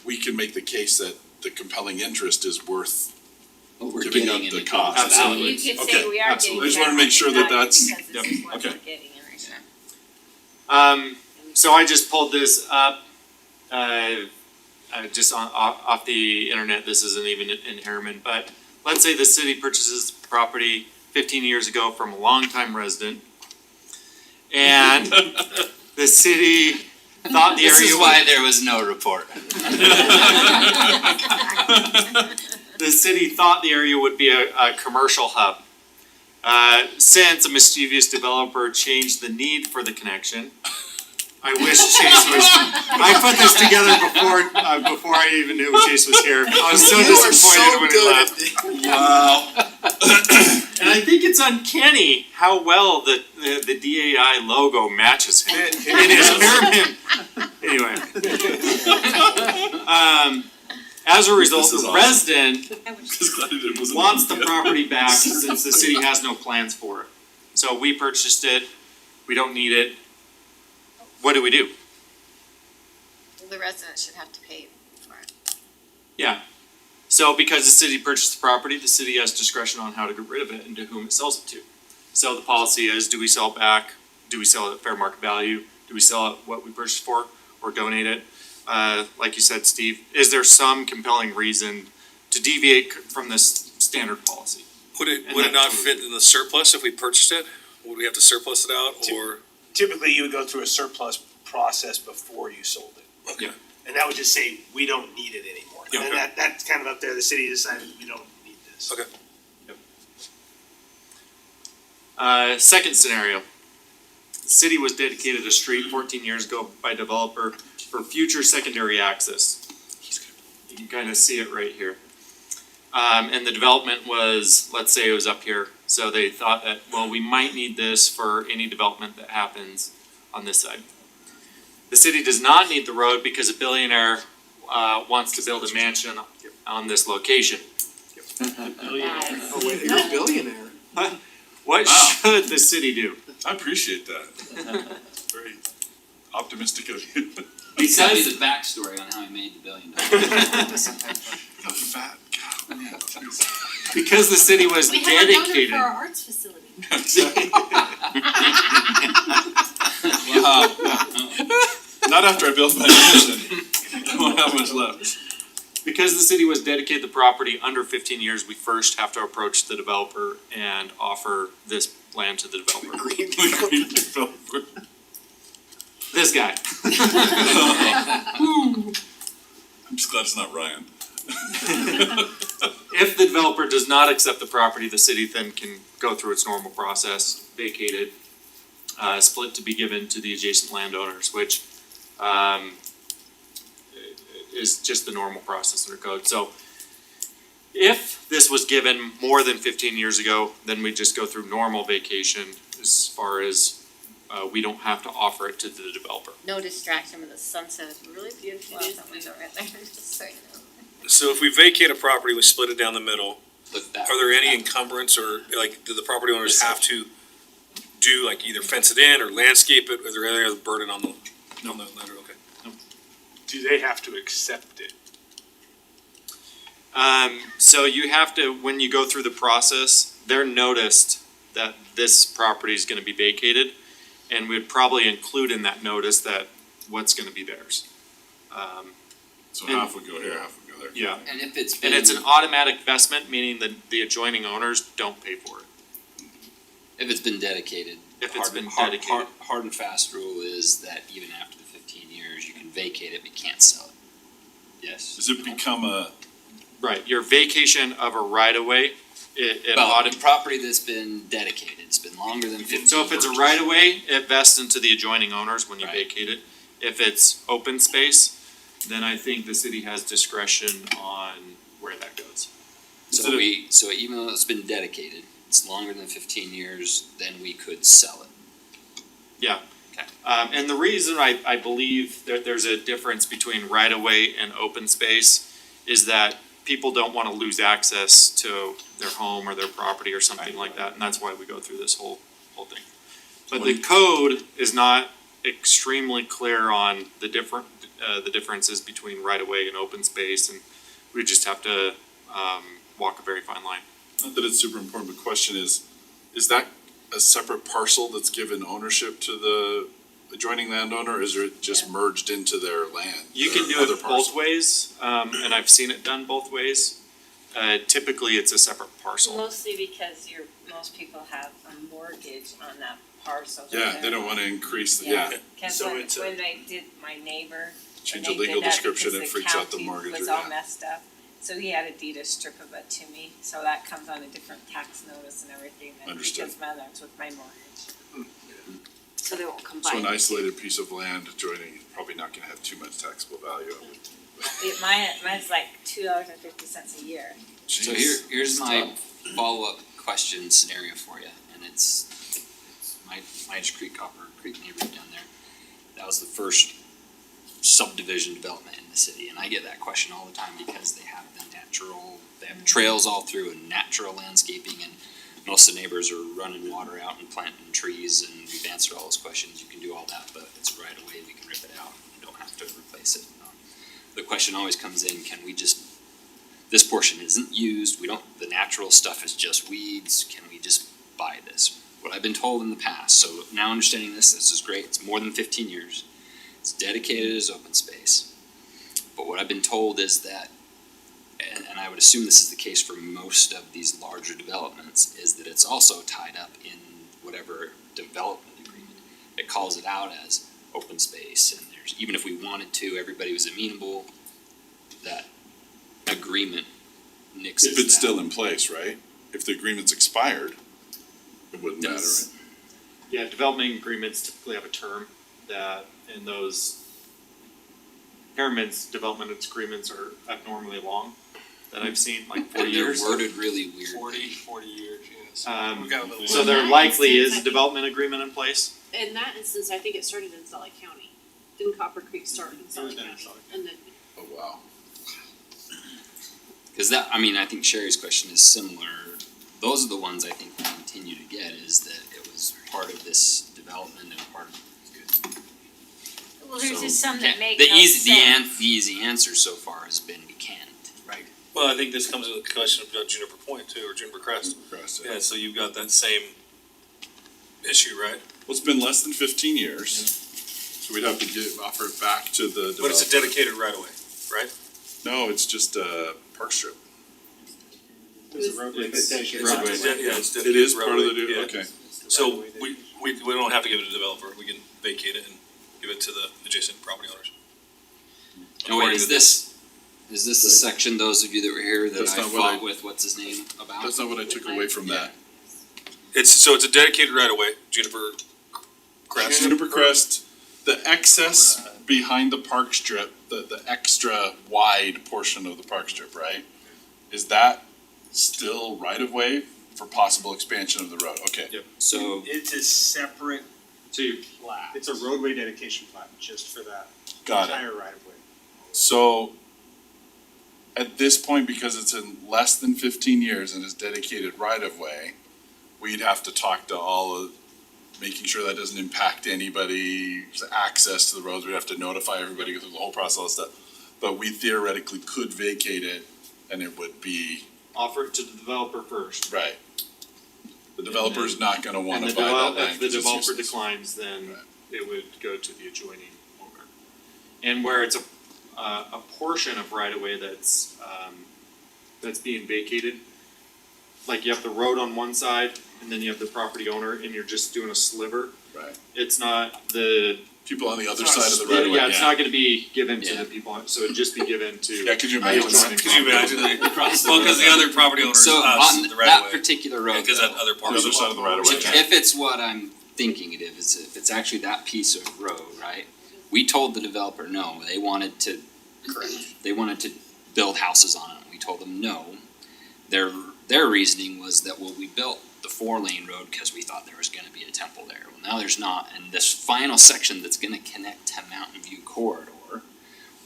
We can make the case that the compelling interest is worth What we're giving getting up in the cost. Absolutely. You could say Okay, we are getting absolutely. I just wanna fair make sure that market value that's- because this Yep. is what Okay. we're getting in return. So I just pulled this up, just off the internet. This isn't even in Herriman, but let's say the city purchases property 15 years ago from a longtime resident, and the city thought the This area is why there was no report. the city thought the area would be a commercial hub. Since a mischievous developer changed the need for the connection, I wish Chase was. I put this together before I even knew Chase was here. I was so disappointed when he left. Wow. And I think it's uncanny how well the DAI logo matches him. It is Herriman. Anyway. As a result, This is the awesome. resident Just glad it wasn't wants the India. property back since the city has no plans for it. So we purchased it, we don't need it. What do we do? The residents should have to pay for it. Yeah. So because the city purchased the property, the city has discretion on how to get rid of it and to whom it sells it to. So the policy is, do we sell it back? Do we sell it at fair market value? Do we sell it what we purchased for or donate it? Like you said, Steve, is there some compelling reason to deviate from this standard policy? Would it And that not totally- fit in the surplus if we purchased it? Would we have to surplus it out or? Typically, you would go through a surplus process before you sold it. Yeah. And that would just say, we don't need it anymore. Yeah, And okay. that's kind of up there, the city decided we don't need this. Okay. Second scenario. The city was dedicated a street 14 years ago by a developer for future secondary access. You can kind of see it right here. And the development was, let's say it was up here. So they thought that, well, we might need this for any development that happens on this side. The city does not need the road because a billionaire wants to build a mansion on this location. Oh, wait, you're a billionaire. What Wow. should the city do? I appreciate that. Very optimistic of you. Tell me the backstory on how he made the $1 billion. A fat cow. Yeah, jeez. Because the city was We have a donor dedicated. for our arts facility. Wow. Not after I build my mansion. I won't have much left. Because the city was dedicated the property under 15 years, we first have to approach the developer and offer this land to the developer. Green developer. This guy. I'm just glad it's not Ryan. If the developer does not accept the property, the city then can go through its normal process, vacate it, split to be given to the adjacent landowners, which is just the normal process under code. So if this was given more than 15 years ago, then we just go through normal vacation as far as we don't have to offer it to the developer. No distraction, but the sunset is really beautiful out that window right there, just so you know. So if we vacate a property, we split it down the middle, Look that are there way. any encumbrance or like, do the property owners have to do like either fence it in or landscape it? Is there any other burden on the lender? Okay. Do they have to accept it? So you have to, when you go through the process, they're noticed that this property is gonna be vacated. And we'd probably include in that notice that what's gonna be theirs. So half would go here, half would go there. Yeah. And if it's And it's an automatic investment, meaning that the adjoining owners don't pay for it. if it's been dedicated. If it's hard- been hard- dedicated. hard- Hard and fast rule is that even after the 15 years, you can vacate it, but you can't sell it. Yes. Does it become a, Right, your vacation of a right of way, it Well, ought to. property that's been dedicated, it's been longer than 15 years. So if it's a right of way, it vests into the adjoining owners when you Right. vacate it. If it's open space, then I think the city has discretion on where that goes. So even though it's been dedicated, it's longer than 15 years, then we could sell it. Yeah. Okay. And the reason I believe that there's a difference between right of way and open space is that people don't wanna lose access to their home or their property or something like that, and that's why we go through this whole thing. But the code is not extremely clear on the differences between right of way and open space, and we just have to, walk a very fine line. not that it's super important, but question is that a separate parcel that's given ownership to the adjoining landowner, or is it just merged into their land? You can do their other it parcel? both ways, and I've seen it done both ways. Typically, it's a separate parcel. Mostly because most people have a mortgage on that parcel. Yeah, they don't wanna increase the, yeah, Cause So when, it's a- when I did my neighbor, change and the they legal did that description, because it the freaks out the county mortgager, was all yeah. messed up. So he had to deed a strip of it to me, so that comes on a different tax notice and everything, and Understood. because my land's with my mortgage. So they won't combine. So an isolated piece of land adjoining is probably not gonna have too much taxable value. Mine's like $2.50 a year. So Jeez. here's my follow-up question scenario for you, and it's my Myers Creek, Copper Creek neighborhood down there. That was the first subdivision development in the city, and I get that question all the time because they have they have trails all through and natural landscaping, and most of the neighbors are running water out and planting trees, and we've answered all those questions. You can do all that, but it's right away, we can rip it out, you don't have to replace it. The question always comes in, can we just, this portion isn't used, the natural stuff is just weeds, can we just buy this? What I've been told in the past, so now understanding this is great, it's more than 15 years, it's dedicated as open space. But what I've been told is that, and I would assume this is the case for most of these larger developments, is that it's also tied up in whatever development agreement. It calls it out as open space, and there's, even if we wanted to, everybody was amenable, that agreement nixes If it's that. still in place, right? If the agreement's expired, it wouldn't matter, Does- right? Yeah, development agreements typically have a term that, in those, Herriman's development agreements are abnormally long, that I've seen, like 40 And they're years. worded really weirdly. 40 years, yes. Um, We've got a little. So there In that likely instance, is I a think- development agreement in place. In that instance, I think it started in Salt Lake County. Didn't Copper Creek start in Salt Lake done in County? Salt Lake And then, Oh, wow. Cause that, I mean, I think Sherry's question is similar. Those are the ones I think we continue to get, is that it was part of this development and part of. Well, there's So, just some that can't- make the no easy, sense. the easy answer so far has been we can't. Right. Well, I think this comes to the question of Juniper Point too, or Juniper Crest. Crest, Yeah, so you've got that same issue, right? Well, it's been less than 15 years, so we'd have to offer it back to the developer. But it's a dedicated right of way, right? No, it's just a park strip. There's a roadway It's- dedicated. roadway. Yeah, it's It dedicated is part of the, roadway, yeah. okay. So we don't have to give it to the developer, we can vacate it and give it to the adjacent property owners. No, wait, According is to this the section, those of you that were here, that That's I not what fought I- with, what's his name, about? That's not what I took away from that. It's a dedicated right of way, Juniper Crest. Juniper Crest, the excess behind the park strip, the extra wide portion of the park strip, right? Is that still right of way for possible expansion of the road? Okay. Yep. So, It's a separate So you, plat. It's a roadway dedication plat just for that Got it. entire right of way. So at this point, because it's in less than 15 years and is dedicated right of way, we'd have to talk to all of, making sure that doesn't impact anybody's access to the roads. We'd have to notify everybody, go through the whole process, all that stuff. But we theoretically could vacate it and it would be, offer it to the developer first. right. The developer's not gonna And wanna the buy that land. if the 'cause it's developer useless. declines, then Right. it would go to the adjoining owner. And where it's a portion of right of way that's being vacated, like you have the road on one side and then you have the property owner and you're just doing a sliver. Right. It's not, the people on the other side of the right of way. Yeah, it's not gonna be given to Yeah. the people, so it'd just be given to. Yeah, could you imagine? Could you imagine, well, cause the other property owners, So us, on the right that of way, particular road, cause that though, other The parcel. other side of the right of way. if it's what I'm thinking it is, if it's actually that piece of road, right? We told the developer no, they wanted to build houses on it, we told them no. Their reasoning was that, well, we built the 4-lane road because we thought there was gonna be a temple there. Well, now there's not, and this final section that's gonna connect to Mountain View corridor,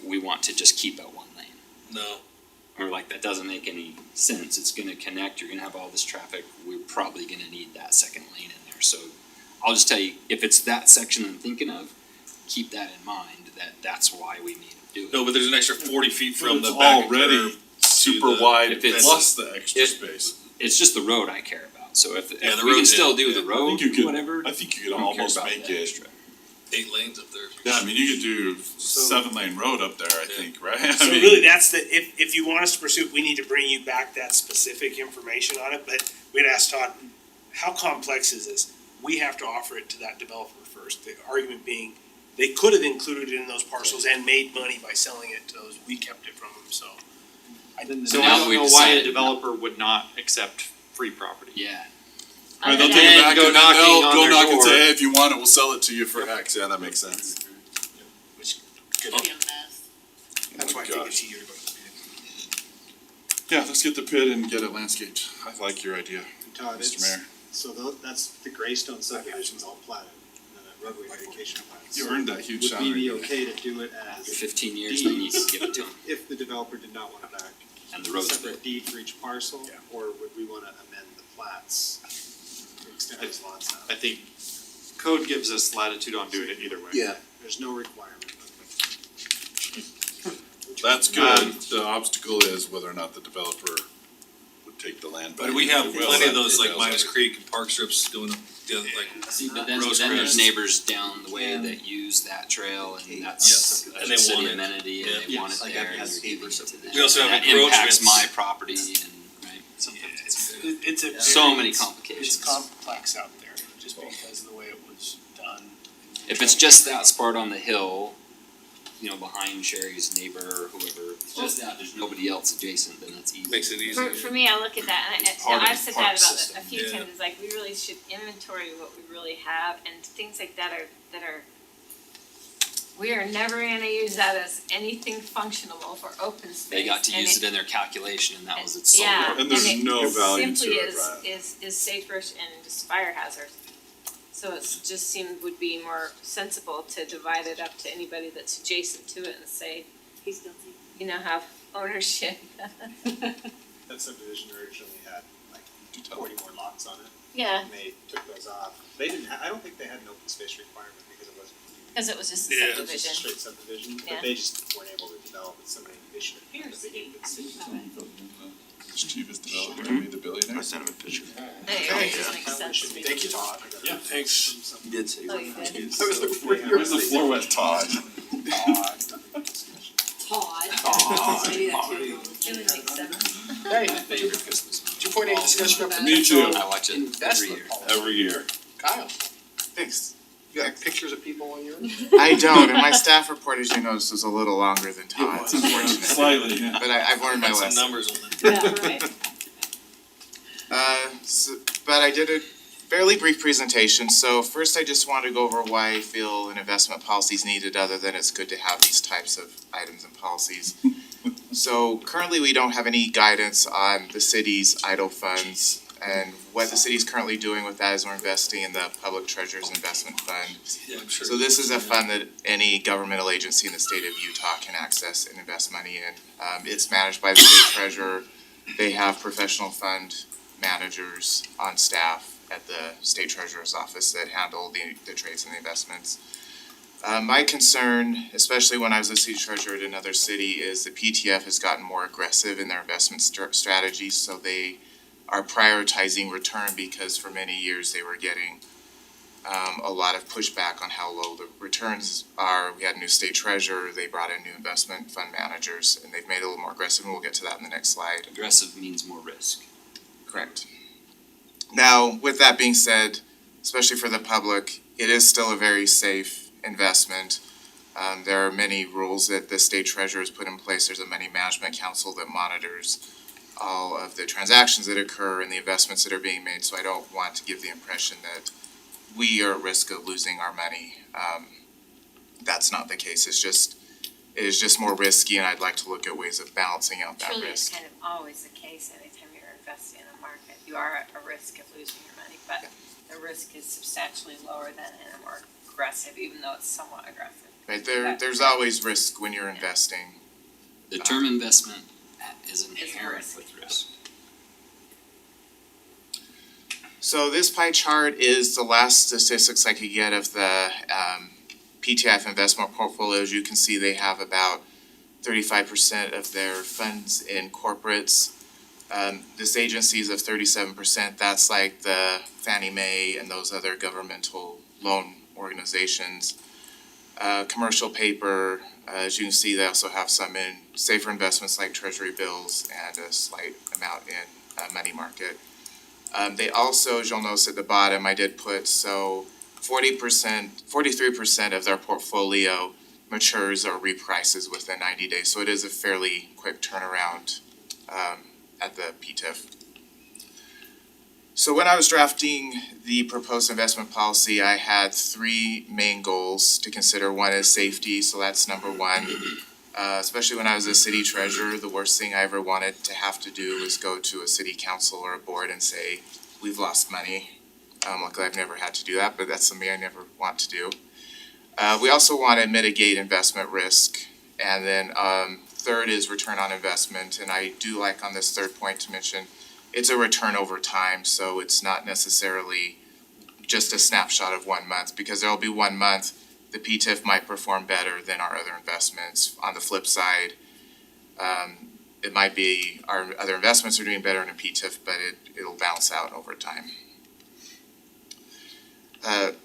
we want to just keep at 1 lane. No, Or like, that doesn't make any sense, it's gonna connect, you're gonna have all this traffic, we're probably gonna need that 2nd lane in there, so I'll just tell you, if it's that section I'm thinking of, keep that in mind, that's why we need to do it. no, but there's an extra 40 feet from the It's back of already curb super the- wide if it's- plus the extra if- space. It's just the road I care about, so if the we can road, still yeah, do yeah. the road, you could- whatever, I think you could I don't care almost about make the it, extra. 8 lanes up there. yeah, I mean, you could do 7-lane road up there, I think, right? I So mean, really, that's if you want us to pursue it, we need to bring you back that specific information on it, but we'd ask Todd, how complex is this? We have to offer it to that developer first, the argument being, they could have included it in those parcels and made money by selling it to those, we kept it from them, so. So Now I don't we've know why a decided- developer would not accept free property. Yeah, Right, they'll Other take than- it back go and then knocking they'll on go their knock and door. say, hey, if you want it, we'll sell it to you for X, yeah, that makes sense. Which, It'd be a mess. that's why I Oh my think gosh. it's easier to go to the bid. Yeah, let's get the pit and get it landscaped, I like your idea, Todd, Mr. Mayor. so that's the Greystone subdivision's all platted, roadway dedication plans. You earned that huge Would we be salary. okay to do it as 15 years, then you can give it to them, if the developer did not want it back? and the road's built. Separate deed for each parcel, Yeah. or would we wanna amend the plats to extend those lots out? I think code gives us latitude on doing it either way. There's no requirement. That's good, the obstacle is whether or not the developer would take the land back. But we have They will. plenty of those, That like entails Minus everything. Creek and Park Strips going up, like, See, but then Rose there's Crest. neighbors down the way that use that trail, and that's and a they city want it. amenity, and they Yeah. want it Like there, that and has you're giving neighbors. it to them. We also And have that impacts encroachments. my property, and, right, It's a so very- many it's complications. complex out there, just because of the way it was done. If it's just that spot on the hill, you know, behind Sherry's neighbor or whoever, it's just that, there's nobody else adjacent, then that's easy. makes it easier. For me, I look at that and Part of I've the said park that about system. it a few Yeah. times, it's like we really should inventory what we really have and things like that are we are never gonna use that as anything functional for open space. They got to and use it in their calculation, and that was its sole Yeah. purpose. And there's it no value to simply it, right? is safer and just fire hazard. So it's just seemed would be more sensible to divide it up to anybody that's adjacent to it and say, He's guilty. you know, have ownership. That subdivision originally had like 40 more lots on it, Yeah, and they took those off. They didn't, I don't think they had an open space requirement because it wasn't. cause it was just a Yeah. It was just a subdivision. straight subdivision, Yeah. but they just weren't able to develop it, somebody, they should have. Here's they gave it to the city. This cheapest developer to be the billionaire. sent him a picture. It just makes sense to me. Thank you, Todd. Yeah, thanks. You did say. Oh, you did? I was looking for Where's the floor wet Todd? Todd. Todd. Maybe that too. It would make sense. Hey, Favorite Christmas movie. 2.8 discussion of Me too, I watch it every investment year. policy. every year. Kyle, Thanks. you got pictures of people on yours? I don't, and my staff report, as you noticed, was a little longer than Todd's, unfortunately. Slightly, yeah. But I've learned my Put some lesson. numbers on it. Yeah, right. But I did a fairly brief presentation, so first I just want to go over why I feel an investment policy is needed, other than it's good to have these types of items and policies. So currently, we don't have any guidance on the city's idle funds, and what the city's currently doing with that is we're investing in the Public Treasurer's Investment Fund. Yeah, I'm sure. So this is a fund that any governmental agency in the state of Utah can access and invest money in. It's managed by the state treasurer. They have professional fund managers on staff at the state treasurer's office that handle the trades and the investments. My concern, especially when I was a city treasurer at another city, is the PTF has gotten more aggressive in their investment strategies, so they are prioritizing return because for many years they were getting a lot of pushback on how low the returns are. We had a new state treasurer, they brought in new investment fund managers, and they've made it a little more aggressive, and we'll get to that in the next slide. Aggressive means more risk. Correct. Now, with that being said, especially for the public, it is still a very safe investment. There are many rules that the state treasurer has put in place. There's a money management council that monitors all of the transactions that occur and the investments that are being made, so I don't want to give the impression that we are at risk of losing our money. That's not the case. It is just more risky, and I'd like to look at ways of balancing out that Truly, it's risk. kind of always the case anytime you're investing in a market, you are at a risk of losing your money, but the risk is substantially lower than in a more aggressive, even though it's somewhat aggressive. Right, there's always risk when you're investing. The term investment is It's inherent risk. with risk. So this pie chart is the last statistics I could get of the PTF investment portfolios. You can see they have about 35% of their funds in corporates. This agency's of 37%, that's like the Fannie Mae and those other governmental loan organizations. Commercial paper, as you can see, they also have some in safer investments like treasury bills and a slight amount in money market. They also, as you'll notice at the bottom, I did put, so 43% of their portfolio matures or reprices within 90 days. So it is a fairly quick turnaround at the PTIF. So when I was drafting the proposed investment policy, I had three main goals to consider. One is safety, so that's number one. Especially when I was a city treasurer, the worst thing I ever wanted to have to do was go to a city council or a board and say, we've lost money. Luckily, I've never had to do that, but that's something I never want to do. We also want to mitigate investment risk. And then third is return on investment. And I do like on this third point to mention, it's a return over time, so it's not necessarily just a snapshot of 1 month, because there'll be 1 month the PTIF might perform better than our other investments. On the flip side, it might be our other investments are doing better in a PTIF, but it'll balance out over time.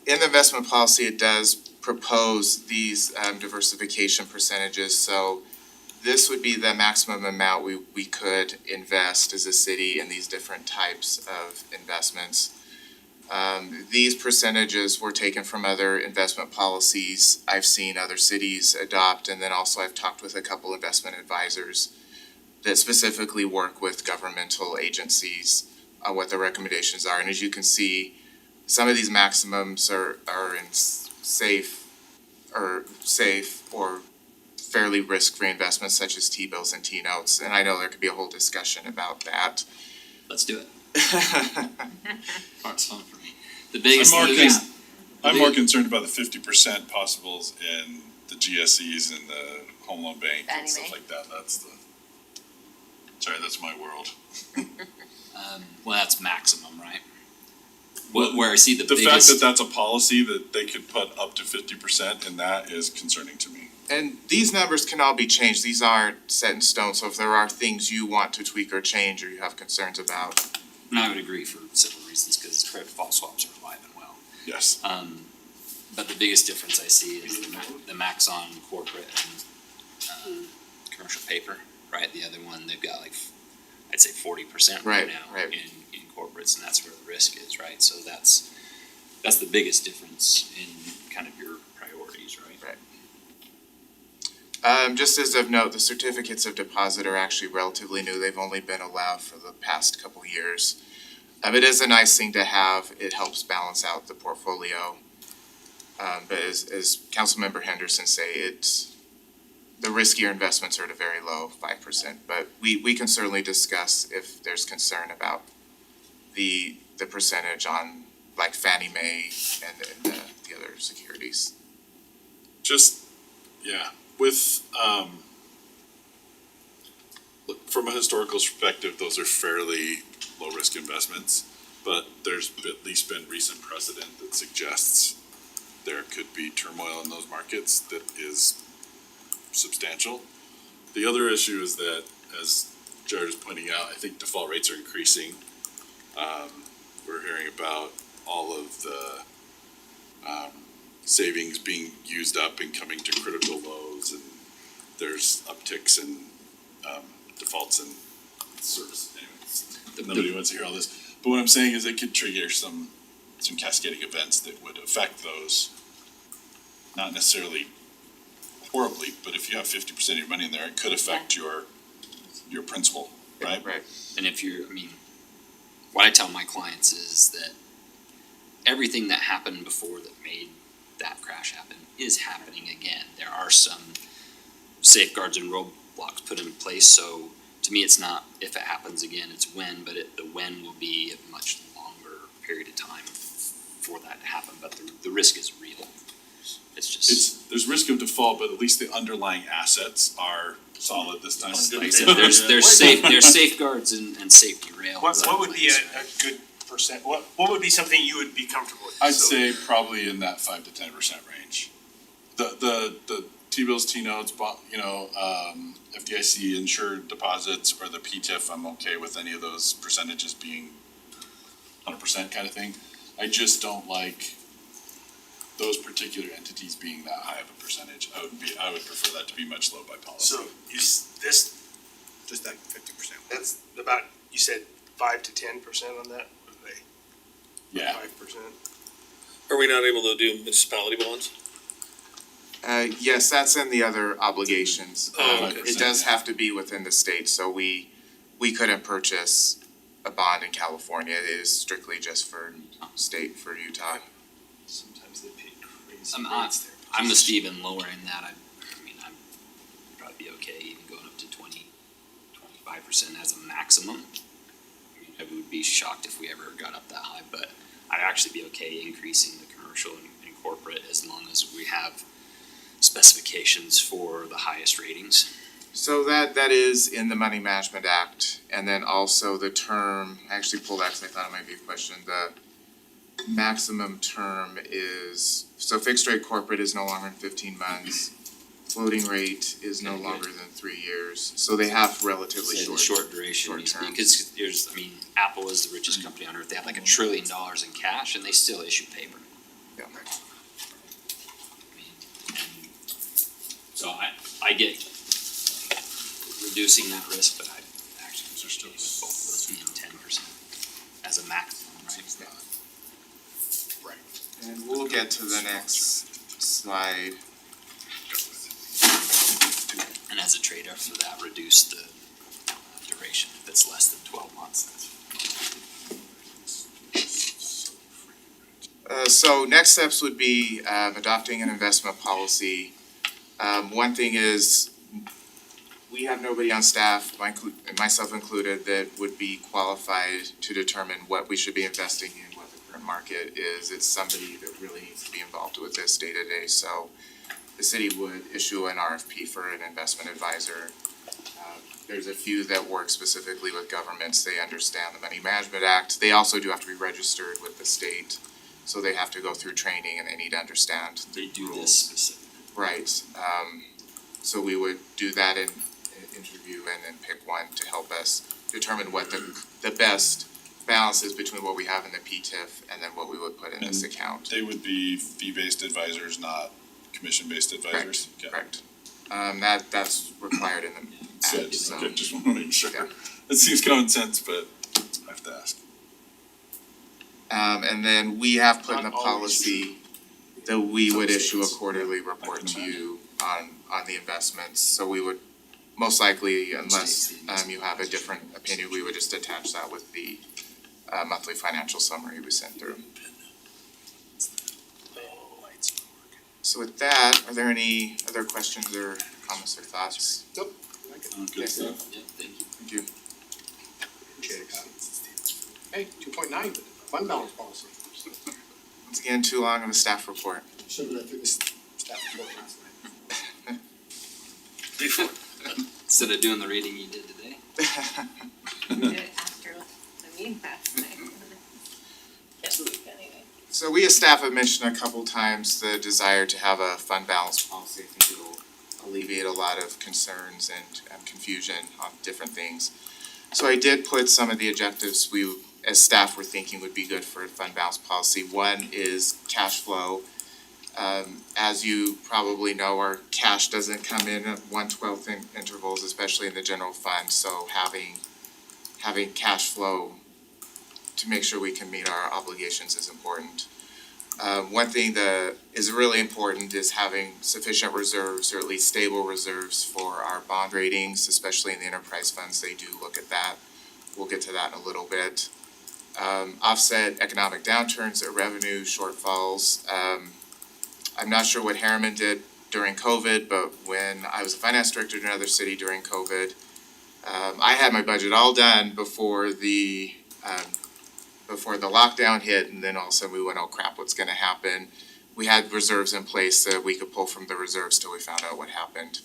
In the investment policy, it does propose these diversification percentages. So this would be the maximum amount we could invest as a city in these different types of investments. These percentages were taken from other investment policies I've seen other cities adopt, and then also I've talked with a couple investment advisors that specifically work with governmental agencies on what the recommendations are. And as you can see, some of these maximums are in safe or fairly risk-free investments such as T-bills and T-notes, and I know there could be a whole discussion about that. Let's do it. Part's fun for me. I'm more concerned about the 50% possibles in the GSEs and the home loan bank and stuff like that. That's my world. Well, that's maximum, right? Where I see the fact biggest. that that's a policy that they could put up to 50% in that is concerning to me. And these numbers can all be changed. These aren't set in stone, so if there are things you want to tweak or change or you have concerns about. And I would agree for several reasons, because credit default swaps are alive and well. Yes. But the biggest difference I see is the max on corporate and commercial paper, right? The other one, they've got like, I'd say 40% right now in corporates, and that's where the risk is, right? So that's the biggest difference in kind of your priorities, right? Just as of note, the certificates of deposit are actually relatively new. They've only been allowed for the past couple years. It is a nice thing to have. It helps balance out the portfolio. But as Councilmember Henderson say, the riskier investments are at a very low 5%. But we can certainly discuss if there's concern about the percentage on like Fannie Mae and the other securities. With look, from a historical perspective, those are fairly low risk investments, but there's at least been recent precedent that suggests there could be turmoil in those markets that is substantial. The other issue is that, as Jared is pointing out, I think default rates are increasing. We're hearing about all of the savings being used up and coming to critical lows, and there's upticks in defaults and service. Anyways, nobody wants to hear all this. But what I'm saying is it could trigger some cascading events that would affect those not necessarily horribly, but if you have 50% of your money in there, it could affect your principal, right? Right. And if you're, I mean, what I tell my clients is that everything that happened before that made that crash happen is happening again. There are some safeguards and roadblocks put in place, so to me, it's not if it happens again, it's when, but the when will be a much longer period of time for that to happen, but the risk is real. It's just, There's risk of default, but at least the underlying assets are solid this time. like I said, there's safeguards and safety rails. What would be in a place, good percent, what would be something you would be comfortable with? I'd So- say probably in that 5 to 10% range. The T-bills, T-notes, FDIC insured deposits, or the PTIF, I'm okay with any of those percentages being 100% kind of thing. I just don't like those particular entities being that high of a percentage. I would prefer that to be much low by policy. So is this, Just that 50%. that's about, you said 5 to 10% on that? What are they? Yeah. 5%? Are we not able to do municipality bonds? Yes, that's in the other obligations. Oh, okay. It does have to be within the state, so we couldn't purchase a bond in California. It is strictly just for state, for Utah. Sometimes they pay crazy I'm rates there. I'm with Steven lowering that, I mean, I'm probably be okay even going up to 25% as a maximum. I mean, I would be shocked if we ever got up that high, but I'd actually be okay increasing the commercial and corporate as long as we have specifications for the highest ratings. So that is in the Money Management Act, and then also the term, I actually pulled that because I thought it might be a question, the maximum term is, so fixed rate corporate is no longer than 15 months, floating rate is no Okay, good. longer than 3 years, so they have relatively So the short. short duration, short term. because there's, I mean, Apple is the richest company on earth, they have like $1 trillion in cash and they still issue paper. Yeah. I mean, and so I get reducing that risk, but I actually Those are still with both of those being 10% as a maximum, right? And we'll get to the next slide. And as a trade-off for that, reduce the duration if it's less than 12 months. So next steps would be adopting an investment policy. One thing is, we have nobody on staff, myself included, that would be qualified to determine what we should be investing in, what the current market is. It's somebody that really needs to be involved with this day to day, so the city would issue an RFP for an investment advisor. There's a few that work specifically with governments, they understand the Money Management Act. They also do have to be registered with the state, so they have to go through training and they need to understand the They do rules. this specifically. Right, so we would do that in interview and then pick one to help us determine what the best balance is between what we have in the PTIF and then what we would put in this account. They would be fee-based advisors, not commission-based advisors. Okay. Correct. That's required in the Good, act, so. okay, just wanna make sure. Yeah. It seems common sense, but I have to ask. And then we have put in the Not always. policy that we would Some issue a states. quarterly I report can to you on the investments. So we would, most likely, unless you have a different opinion, we would just attach that with the monthly financial summary we sent through. So with that, are there any other questions or comments or thoughts? Good stuff. Yeah, thank you. Thank you. Appreciate it. Hey, 2.9, fund balance policy. Once again, too long of a staff report. Should have read through this staff report last night. Instead of doing the reading you did today. We did it after the meeting last night. Yes, anyway. So we as staff have mentioned a couple times the desire to have a fund balance policy. I think it'll alleviate a lot of concerns and confusion on different things. So I did put some of the objectives we, as staff, were thinking would be good for a fund balance policy. One is cash flow. As you probably know, our cash doesn't come in at 1/12 in intervals, especially in the general fund, so having cash flow to make sure we can meet our obligations is important. One thing that is really important is having sufficient reserves, or at least stable reserves, for our bond ratings, especially in the enterprise funds. They do look at that. We'll get to that in a little bit. Offset economic downturns or revenue shortfalls. I'm not sure what Herriman did during COVID, but when I was a finance director in another city during COVID, I had my budget all done before the lockdown hit, and then all of a sudden we went, oh crap, what's gonna happen? We had reserves in place that we could pull from the reserves till we found out what happened.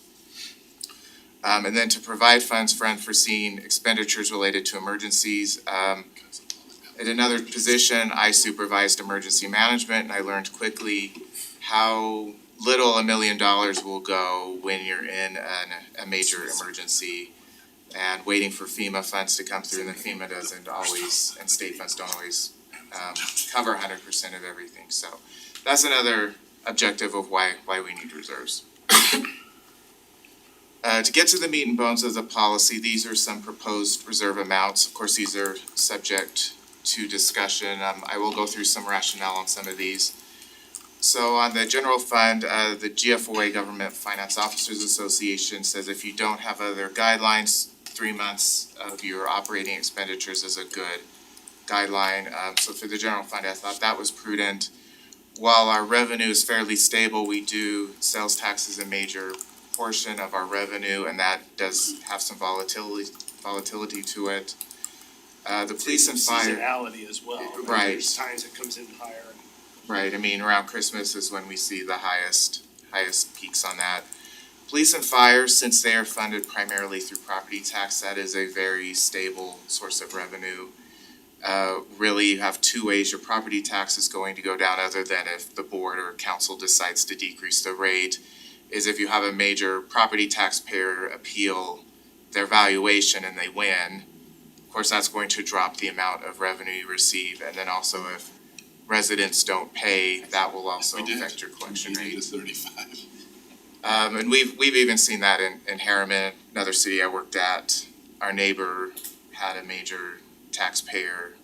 And then to provide funds for unforeseen expenditures related to emergencies. At another position, I supervised emergency management, and I learned quickly how little $1 million will go when you're in a major emergency and waiting for FEMA funds to come through, and then FEMA doesn't always, and state funds don't always cover 100% of everything. So that's another objective of why we need reserves. To get to the meat and bones of the policy, these are some proposed reserve amounts. Of course, these are subject to discussion. I will go through some rationale on some of these. So on the general fund, the GFOA, Government Finance Officers Association, says if you don't have other guidelines, 3 months of your operating expenditures is a good guideline. So for the general fund, I thought that was prudent. While our revenue is fairly stable, we do, sales tax is a major portion of our revenue, and that does have some volatility to it. The police and fire. Seasonality as well. Right. There's times it comes in higher. Right, I mean, around Christmas is when we see the highest peaks on that. Police and fire, since they are funded primarily through property tax, that is a very stable source of revenue. Really, you have two ways your property tax is going to go down, other than if the board or council decides to decrease the rate, is if you have a major property taxpayer appeal their valuation and they win. Of course, that's going to drop the amount of revenue you receive, and then also if residents don't pay, that will also affect your collection rate. We did 35. And we've even seen that in Herriman, another city I worked at. Our neighbor had a major taxpayer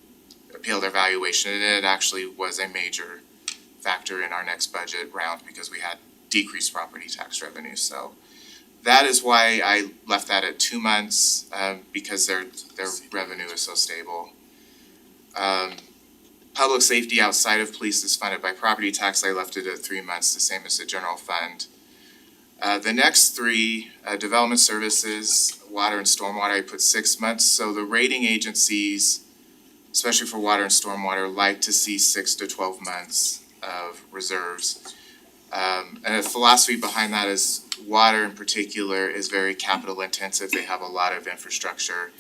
appeal their valuation, and it actually was a major factor in our next budget round because we had decreased property tax revenue. So that is why I left that at 2 months, because their revenue is so stable. Public safety outside of police is funded by property tax. I left it at 3 months, the same as the general fund. The next three, development services, water and stormwater, I put 6 months. So the rating agencies, especially for water and stormwater, like to see 6 to 12 months of reserves. And the philosophy behind that is water in particular is very capital intensive. They have a lot of infrastructure.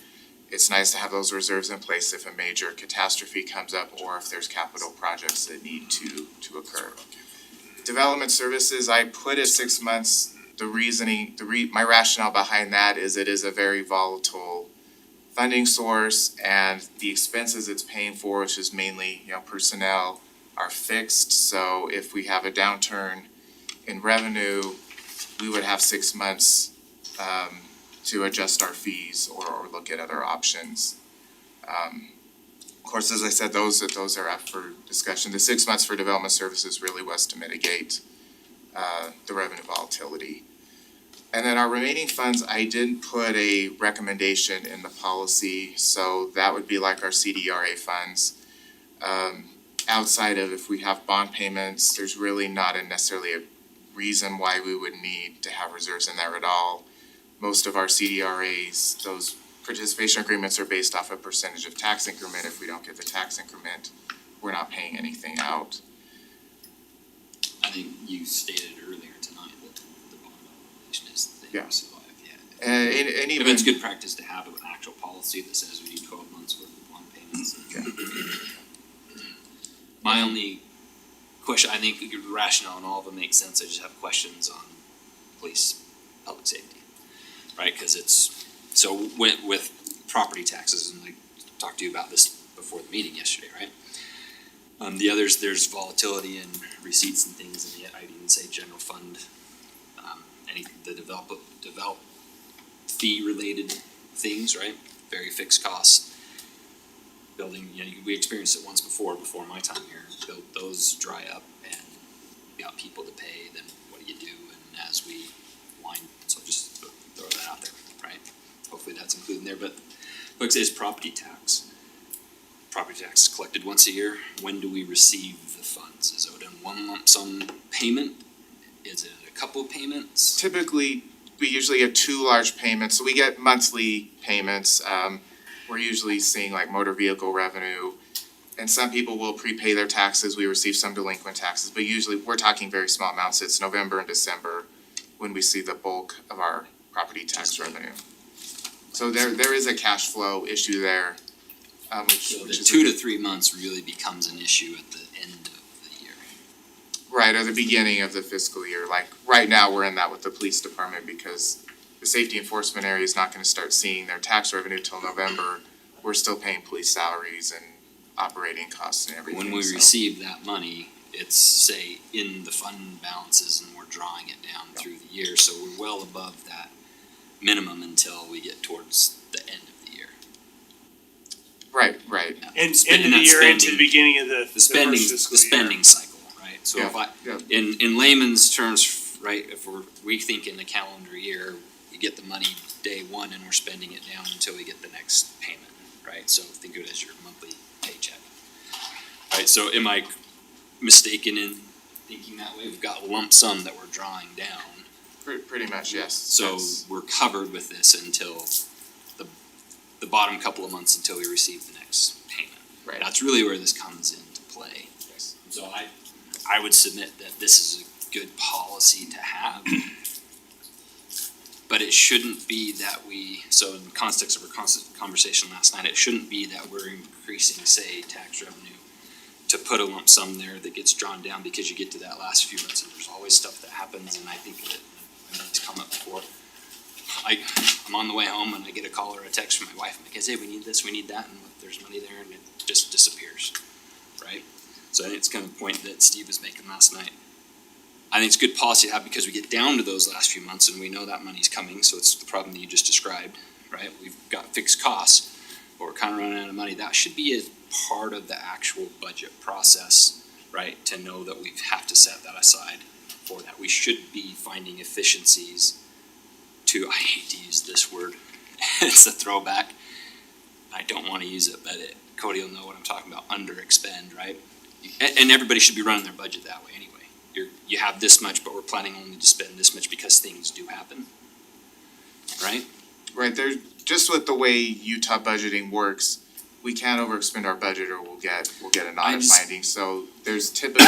It's nice to have those reserves in place if a major catastrophe comes up or if there's capital projects that need to occur. Development services, I put at 6 months. The reasoning, my rationale behind that is it is a very volatile funding source, and the expenses it's paying for, which is mainly, personnel, are fixed. So if we have a downturn in revenue, we would have 6 months to adjust our fees or look at other options. Of course, as I said, those are up for discussion. The 6 months for development services really was to mitigate the revenue volatility. And then our remaining funds, I didn't put a recommendation in the policy, so that would be like our CDRA funds. Outside of if we have bond payments, there's really not necessarily a reason why we would need to have reserves in there at all. Most of our CDRAs, those participation agreements are based off a percentage of tax increment. If we don't get the tax increment, we're not paying anything out. I think you stated earlier tonight that the bond obligation is the thing, Yeah. so And if even, it's good practice to have an actual policy that says we need 12 months worth of bond payments. My only question, I think the rationale and all of it makes sense, I just have questions on police, public safety, right? Cause it's, so with property taxes, and I talked to you about this before the meeting yesterday, right? The others, there's volatility in receipts and things, and yet I'd even say general fund, the develop fee related things, right? Very fixed costs. building, you know, we experienced it once before my time here. Those dry up and you got people to pay, then what do you do? And as we wind, so just throw that out there, right? Hopefully that's included in there, but like I say, it's property tax. Property tax is collected once a year. When do we receive the funds? Is it in one lump sum payment? Is it a couple of payments? Typically, we usually get two large payments, so we get monthly payments. We're usually seeing like motor vehicle revenue, and some people will prepay their taxes. We receive some delinquent taxes, but usually we're talking very small amounts. It's November and December when we see the bulk of our property tax revenue. So there is a cash flow issue there, which So the is 2 to 3 months really becomes an issue at the end of the year. right at the beginning of the fiscal year. Like right now, we're in that with the police department because the safety enforcement area is not gonna start seeing their tax revenue till November. We're still paying police salaries and operating costs and everything, When we so- receive that money, it's say in the fund balances and we're drawing it down through the year, so we're well above that minimum until we get towards the end of the year. Right. End Spend- of the that year into the spending- beginning of the The spending, first the fiscal year. spending cycle, right? So if I, Yeah. in layman's terms, right, if we think in the calendar year, we get the money day one and we're spending it down until we get the next payment, right? So think of it as your monthly paycheck. Right, so am I mistaken in thinking that way? We've got lump sum that we're drawing down, Pretty much, yes. so That's- we're covered with this until the bottom couple of months until we receive the next payment. Right. That's really where this comes into play. Yes. So I would submit that this is a good policy to have. But it shouldn't be that so in the context of our constant conversation last night, it shouldn't be that we're increasing, say, tax revenue to put a lump sum there that gets drawn down because you get to that last few months and there's always stuff that happens, and I think that, I know it's come up before. I'm on the way home and I get a call or a text from my wife, and I say, hey, we need this, we need that, and there's money there and it just disappears, right? So I think it's kind of the point that Steve was making last night. I think it's good policy to have because we get down to those last few months and we know that money's coming, so it's the problem that you just described, right? We've got fixed costs, but we're kind of running out of money. That should be a part of the actual budget process, right? To know that we have to set that aside for that. We should be finding efficiencies to, I hate to use this word, it's a throwback. I don't want to use it, but Cody will know what I'm talking about, under expend, right? And everybody should be running their budget that way anyway. You have this much, but we're planning only to spend this much because things do happen, right? Right, there's, just with the way Utah budgeting works, we can't overexpend our budget or we'll get an audit finding, so there's typically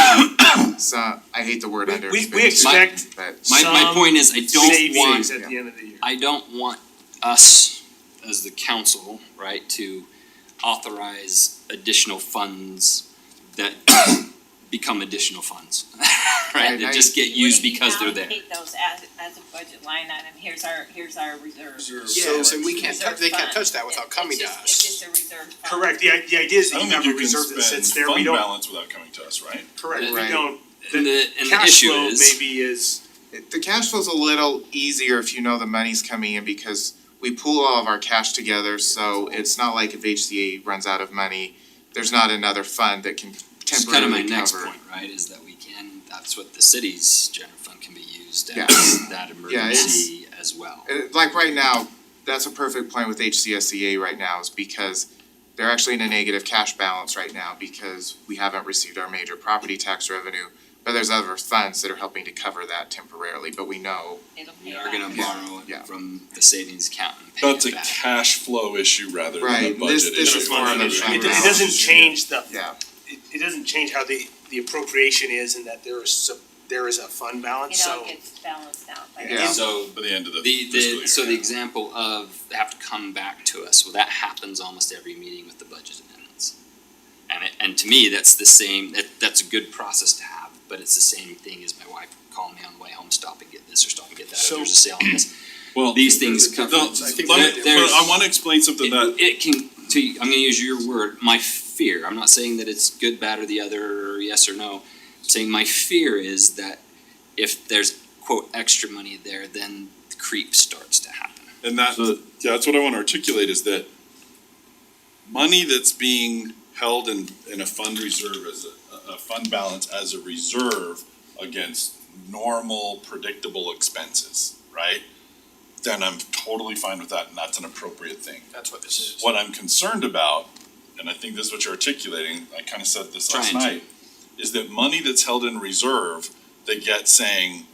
some, I hate the word underexpend We too, expect but My point is, savings at the end of the year. I don't want us as the council, right, to authorize additional funds that become additional funds, right? That just get used because they're there. Would you allocate those as a budget line item, here's our reserve. Yes, and we can't, Reserve they can't fund. touch that without coming to It's us. just a reserve fund. Correct, the idea is I that don't you think have you a can reserve that spend sits there, we fund don't, balance without coming to us, right? correct, we Right. don't, And the cash issue flow is, maybe is, the cash flow's a little easier if you know the money's coming in because we pool all of our cash together, so it's not like if HCA runs out of money, there's not another fund that can it's kind of my temporarily next cover. point, right, is that that's what the city's general fund can be used Yeah. as, that emergency as well. Like right now, that's a perfect point with HCSEA right now is because they're actually in a negative cash balance right now because we haven't received our major property tax revenue. But there's other funds that are helping to cover that temporarily, but we know, It'll pay We back. are gonna borrow Yeah. it from the savings account and pay That's a it back. cash flow issue rather than a Right, budget this issue. is more of a it fund doesn't balance. change the, yeah, it doesn't change how the appropriation is and that there is a fund balance, It so. all gets balanced out by Yeah. So By the end of the the fiscal year. so the example of they have to come back to us, well, that happens almost every meeting with the budget amendments. And to me, that's the same, that's a good process to have, but it's the same thing as my wife calling me on the way home, stop and get this or stop and get that, So- or there's a sale on this. Well, These things no, come, I think let me- there's- but I wanna explain something that, it can, I'm gonna use your word, my fear, I'm not saying that it's good, bad, or the other, or yes or no. I'm saying my fear is that if there's quote extra money there, then the creep starts to happen. and that's what I wanna articulate is that money that's being held in a fund reserve as a fund balance as a reserve against normal predictable expenses, right? Then I'm totally fine with that, and that's an appropriate thing. That's what this is. What I'm concerned about, and I think this is what you're articulating, I kind of said this last Trying to. night, is that money that's held in reserve, they get saying,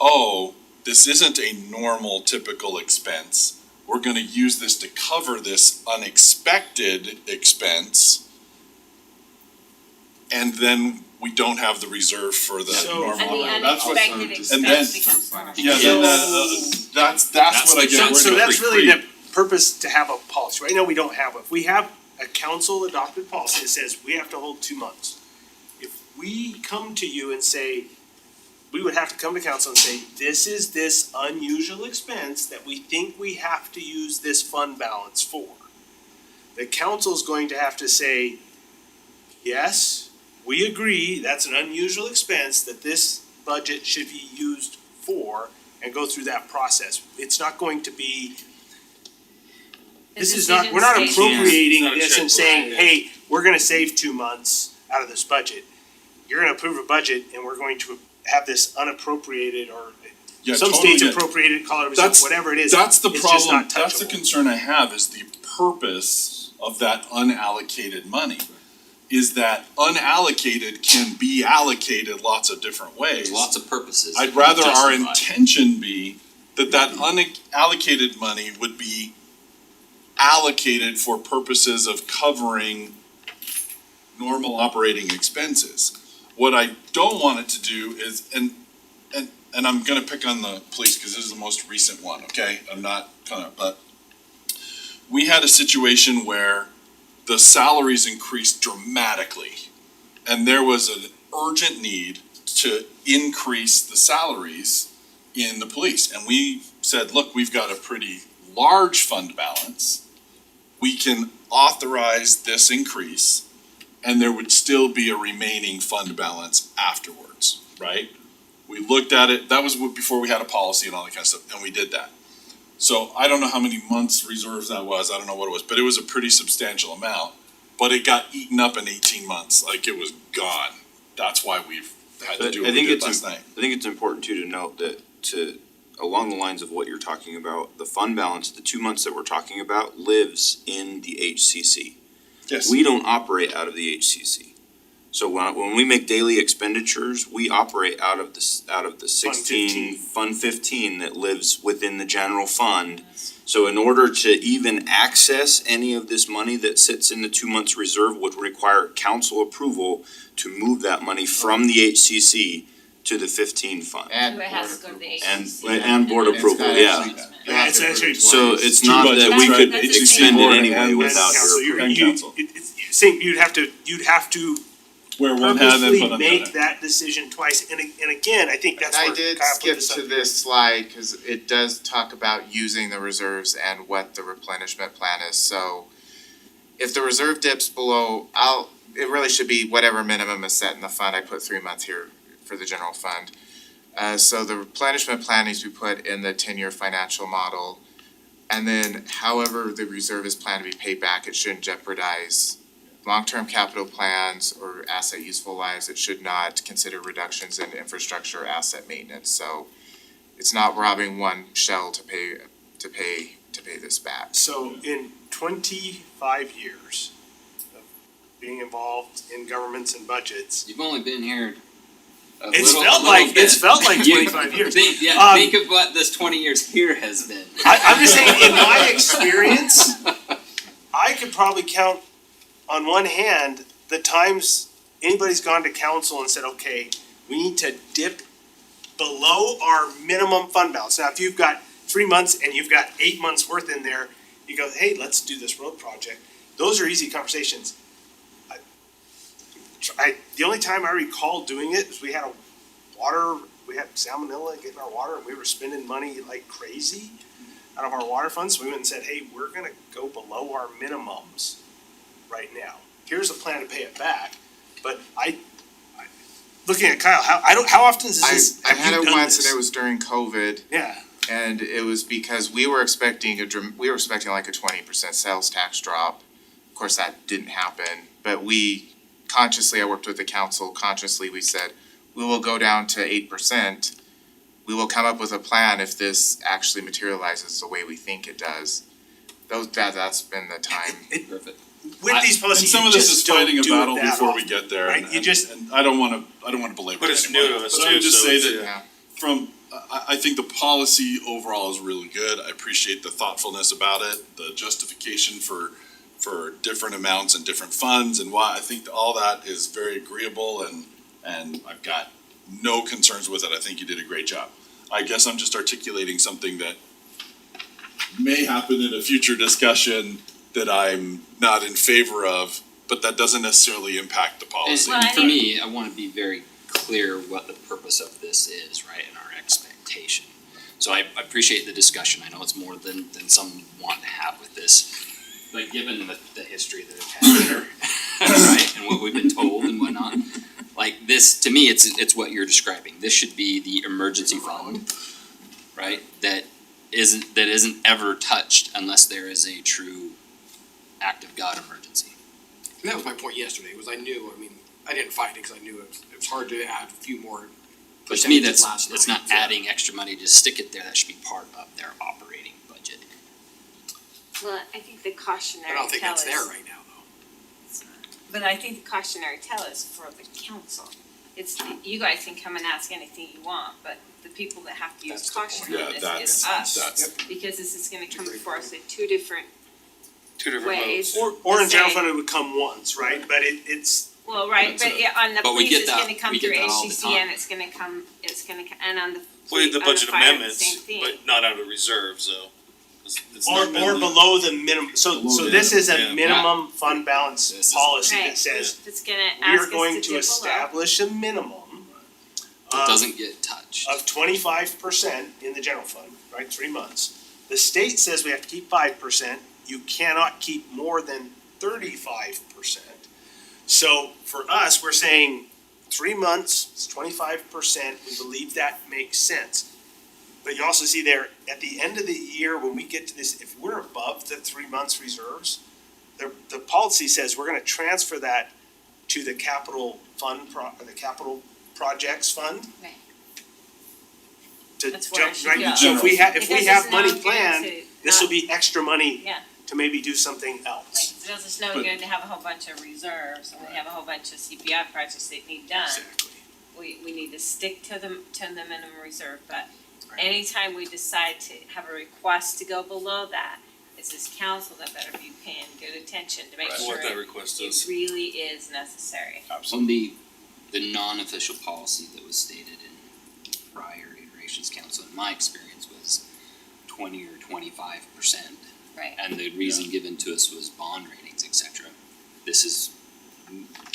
oh, this isn't a normal typical expense. We're gonna use this to cover this unexpected expense. And then we don't have the reserve for the So- normal. And the That's what- unexpected and then- expense becomes normal. Yeah, then that's what I get So, worried so about. that's really the purpose to have a policy. Right now, we don't have, if we have a council adopted policy that says we have to hold 2 months. If we come to you and say, we would have to come to council and say, this is this unusual expense that we think we have to use this fund balance for. The council's going to have to say, yes, we agree, that's an unusual expense that this budget should be used for, and go through that process. It's not going to be, this is not, we're not decision stage. appropriating It's not a this and checkbook. saying, hey, we're gonna save 2 months out of this budget. You're gonna approve a budget and we're going to have this unappropriated, or Yeah, some totally states get- appropriate, call it a reserve, That's- whatever it is. That's the it's just problem, not that's the touchable. concern I have, is the purpose of that unallocated money. Is that unallocated can be allocated lots of different ways. There's lots of purposes. I'd rather our Justified. intention be that unallocated money would be allocated for purposes of covering normal operating expenses. What I don't want it to do is, and I'm gonna pick on the police, cause this is the most recent one, okay? I'm not but we had a situation where the salaries increased dramatically. And there was an urgent need to increase the salaries in the police. And we said, look, we've got a pretty large fund balance. We can authorize this increase and there would still be a remaining fund balance afterwards, right? We looked at it, that was before we had a policy and all that kind of stuff, and we did that. So I don't know how many months reserves that was, I don't know what it was, but it was a pretty substantial amount. But it got eaten up in 18 months, like it was gone. That's why we've had to do what we did last night. I think it's important too to note that along the lines of what you're talking about, the fund balance, the 2 months that we're talking about lives in the HCC. Yes. We don't operate out of the HCC. So when we make daily expenditures, we operate out of the 16, Fund 15 that lives within the general fund. So in order to even access any of this money that sits in the 2 months reserve would require council approval to move that money from the HCC to the 15 fund. And It has to go to the And, HCC. and board then approval, it's yeah. management. Yeah, it's actually. So it's Two not budgets, that we right? could That's the expend it board anyway and without Council, your and council. it's saying you'd have to Where one hand and purposely put on the make other. that decision twice, and again, I think that's I where did Kyle put skip this to up this slide, cause it does talk about using the reserves and what the replenishment plan is, so. If the reserve dips below, it really should be whatever minimum is set in the fund, I put 3 months here for the general fund. So the replenishment plan needs to be put in the 10-year financial model. And then however the reserve is planned to be paid back, it shouldn't jeopardize long-term capital plans or asset useful lives. It should not consider reductions in infrastructure or asset maintenance, so it's not robbing one shell to pay this back. So in 25 years of being involved in governments and budgets, You've only been here a it's little felt like bit. 25 years. Think of what this 20 years here has been. I'm just saying, in my experience, I could probably count on one hand the times anybody's gone to council and said, okay, we need to dip below our minimum fund balance. Now, if you've got 3 months and you've got 8 months worth in there, you go, hey, let's do this road project. Those are easy conversations. The only time I recall doing it is we had salmonella getting our water and we were spending money like crazy out of our water funds. So we went and said, hey, we're gonna go below our minimums right now. Here's a plan to pay it back. But looking at Kyle, how often is this? I had it once and it was during COVID. Yeah. And it was because we were expecting like a 20% sales tax drop Of course, that didn't happen, but we consciously, I worked with the council, consciously, we said, we will go down to 8%. We will come up with a plan if this actually materializes the way we think it does. That's been the time. Perfect. With these And policies, some you of this just is don't fighting a do it battle that before we often, get there, right? and, You just, and I don't wanna belabor But it it's anymore. new to us But I would too, just so say it's- that Yeah. from, I think the policy overall is really good. I appreciate the thoughtfulness about it, the justification for different amounts and different funds and why. I think all that is very agreeable and I've got no concerns with it. I think you did a great job. I guess I'm just articulating something that may happen in a future discussion that I'm not in favor of, but that doesn't necessarily impact the And, policy. Well, and I for think- me, I wanna be very clear what the purpose of this is, right, and our expectation. So I appreciate the discussion, I know it's more than some want to have with this, but given the history that it's had here, right, and what we've been told and whatnot, like this, to me, it's what you're describing, this should be the emergency fund, right, that isn't ever touched unless there is a true act of God emergency. And that was my point yesterday, was I mean, I didn't fight it because I knew it was hard to add a few more. But to me, percentages that's, last it's night, not so. adding extra money, just stick it there, that should be part of their operating budget. Well, I think the I cautionary don't think tale that's is, there right now, though. but I think the cautionary tale is for the council. It's, you guys can come and ask anything you want, but the people that have to use That's the point. caution Yeah, on this that's- is us. that's- Because this is gonna come before us in two different Two different ways. or in general Say- fund it would come once, right? But it's, Well, right, That's but it. yeah, on the But we police, get it's that- gonna come we get through that all the HCC time. and it's gonna come, and on the Well, the on budget fire, the amendments, same thing. but not out of reserves though. It's or not been- below the minimum, so this is Yeah. a minimum fund balance This is- policy that Right. says It's gonna we ask are us going to to dip below. establish a minimum It doesn't get touched. of 25% in the general fund, right, 3 months. The state says we have to keep 5%, you cannot keep more than 35%. So for us, we're saying 3 months, it's 25%, we believe that makes sense. But you also see there, at the end of the year, when we get to this, if we're above the 3 months reserves, the policy says we're gonna transfer that to the capital fund or the capital projects fund. Right. To That's where it jump, should right, go. so if we have Because money it's not good planned, to this will not- be extra money Yeah. to maybe do something else. Right, it doesn't no But- good to have a whole bunch of reserves, and we have a whole bunch of CPI projects that need done. Exactly. We need to stick to the minimum reserve, but Right. anytime we decide to have a request to go below that, it's this council that better be paying good attention to make Right. sure What that it request is. really is necessary. On the non-official policy that was stated in prior iterations council, in my experience was 20 or 25%. Right. And the reason given to us was bond ratings, et cetera. This is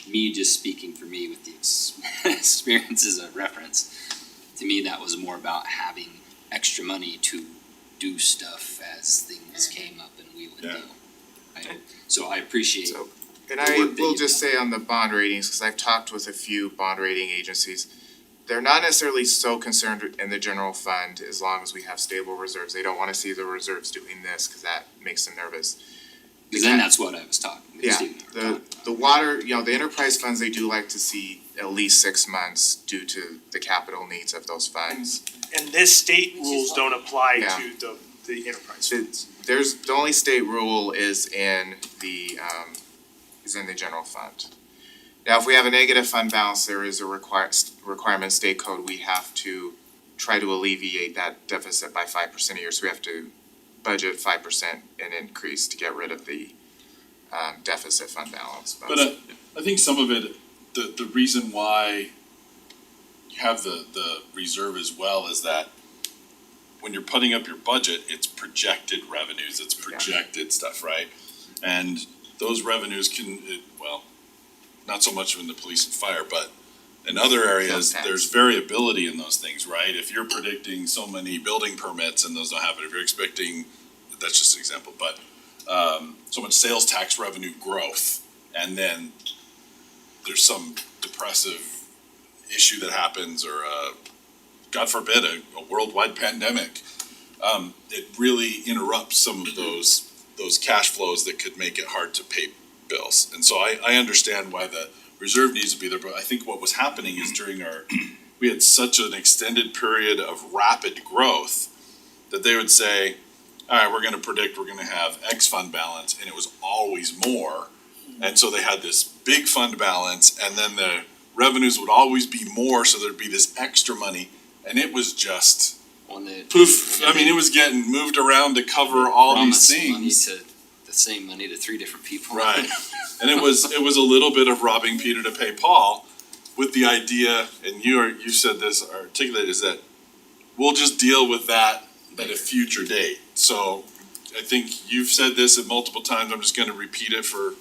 me just speaking for me with the experience as a reference. To me, that was more about having extra money to do stuff as things came up and we would Yeah. do. Right? So I appreciate So, and the I work that will you've just done. say on the bond ratings, because I've talked with a few bond rating agencies, they're not necessarily so concerned in the general fund as long as we have stable reserves. They don't wanna see the reserves doing this, cause that makes them nervous. Because then that's what I was talking with Yeah, Steve and I were talking about. the water, the enterprise funds, they do like to see at least 6 months due to the capital needs of those funds. And this state Which is rules what- don't apply Yeah. to the enterprise funds. The only state rule is in the general fund. Now, if we have a negative fund balance, there is a requirement state code, we have to try to alleviate that deficit by 5% a year, so we have to budget 5% an increase to get rid of the deficit fund balance. But I think some of it, the reason why you have the reserve as well is that when you're putting up your budget, it's projected revenues, it's projected stuff, right? And those revenues not so much in the police and fire, but in other areas, Sales tax. there's variability in those things, right? If you're predicting so many building permits and those don't happen, if you're expecting, that's just an example, but so much sales tax revenue growth, and then there's some depressive issue that happens, or God forbid, a worldwide pandemic, it really interrupts some of those cash flows that could make it hard to pay bills. And so I understand why the reserve needs to be there, but I think what was happening is during we had such an extended period of rapid growth that they would say, all right, we're gonna predict we're gonna have X fund balance, and it was always more. And so they had this big fund balance, and then the revenues would always be more, so there'd be this extra money, and it was just On the. poof. I mean, it was getting moved around to cover all these promised money things. to, the same money to three different people. Right. And it was a little bit of robbing Peter to pay Paul, with the idea, and you said this, articulated, is that we'll just deal with that at a future date. So I think you've said this at multiple times, I'm just gonna repeat it for,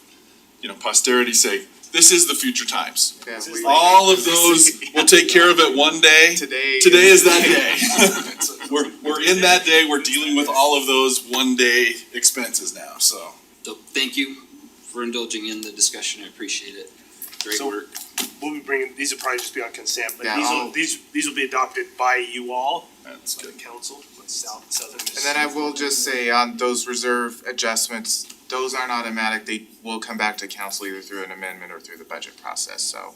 posterity's sake. This is the future times. Yeah, All of those, we'll take care of it one day. Today Is that day. We're in that day, we're dealing with all of those one day expenses now, so. So thank you for indulging in the discussion, I appreciate it. Great So- work. We'll be bringing, these will probably just be on consent, but Yeah, these will be adopted by you all, That's by the good. council, southern. And then I will just say on those reserve adjustments, those aren't automatic, they will come back to council either through an amendment or through the budget process, so.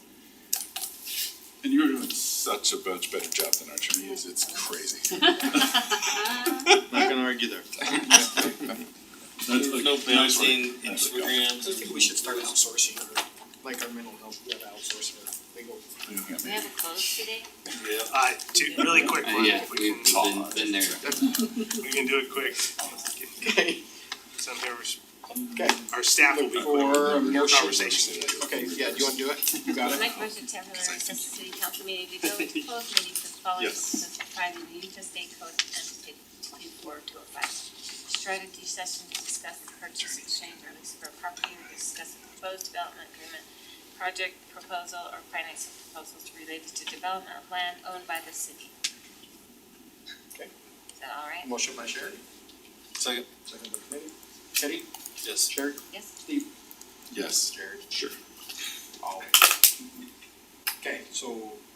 And you're doing such a much better job than our attorney is, it's crazy. Not gonna argue there. No bouncing I think we should start outsourcing, like our mental health, we have outsourced our legal. We have a close today? Really quick one, Yeah, if we we've can, been there. we can do it quick. Okay. Some members, Okay. our staff will be For quick, your motion. conversation. Okay, yeah, do you wanna do it? You got it? Make motion to temporarily recess the city council meeting to go into closed meeting for the following purposes provided in the Utah State Code and State 24205. Strategy session to discuss the purchase, exchange, or lease of real property, or discuss the proposed development agreement, project proposal, or financing proposals related to development of land owned by the city. Okay. Is that all right? Motion by Sherry, Second. second by committee. Teddy? Yes. Sherry? Yes. Steve? Yes. Jared? Sure. All. Okay, so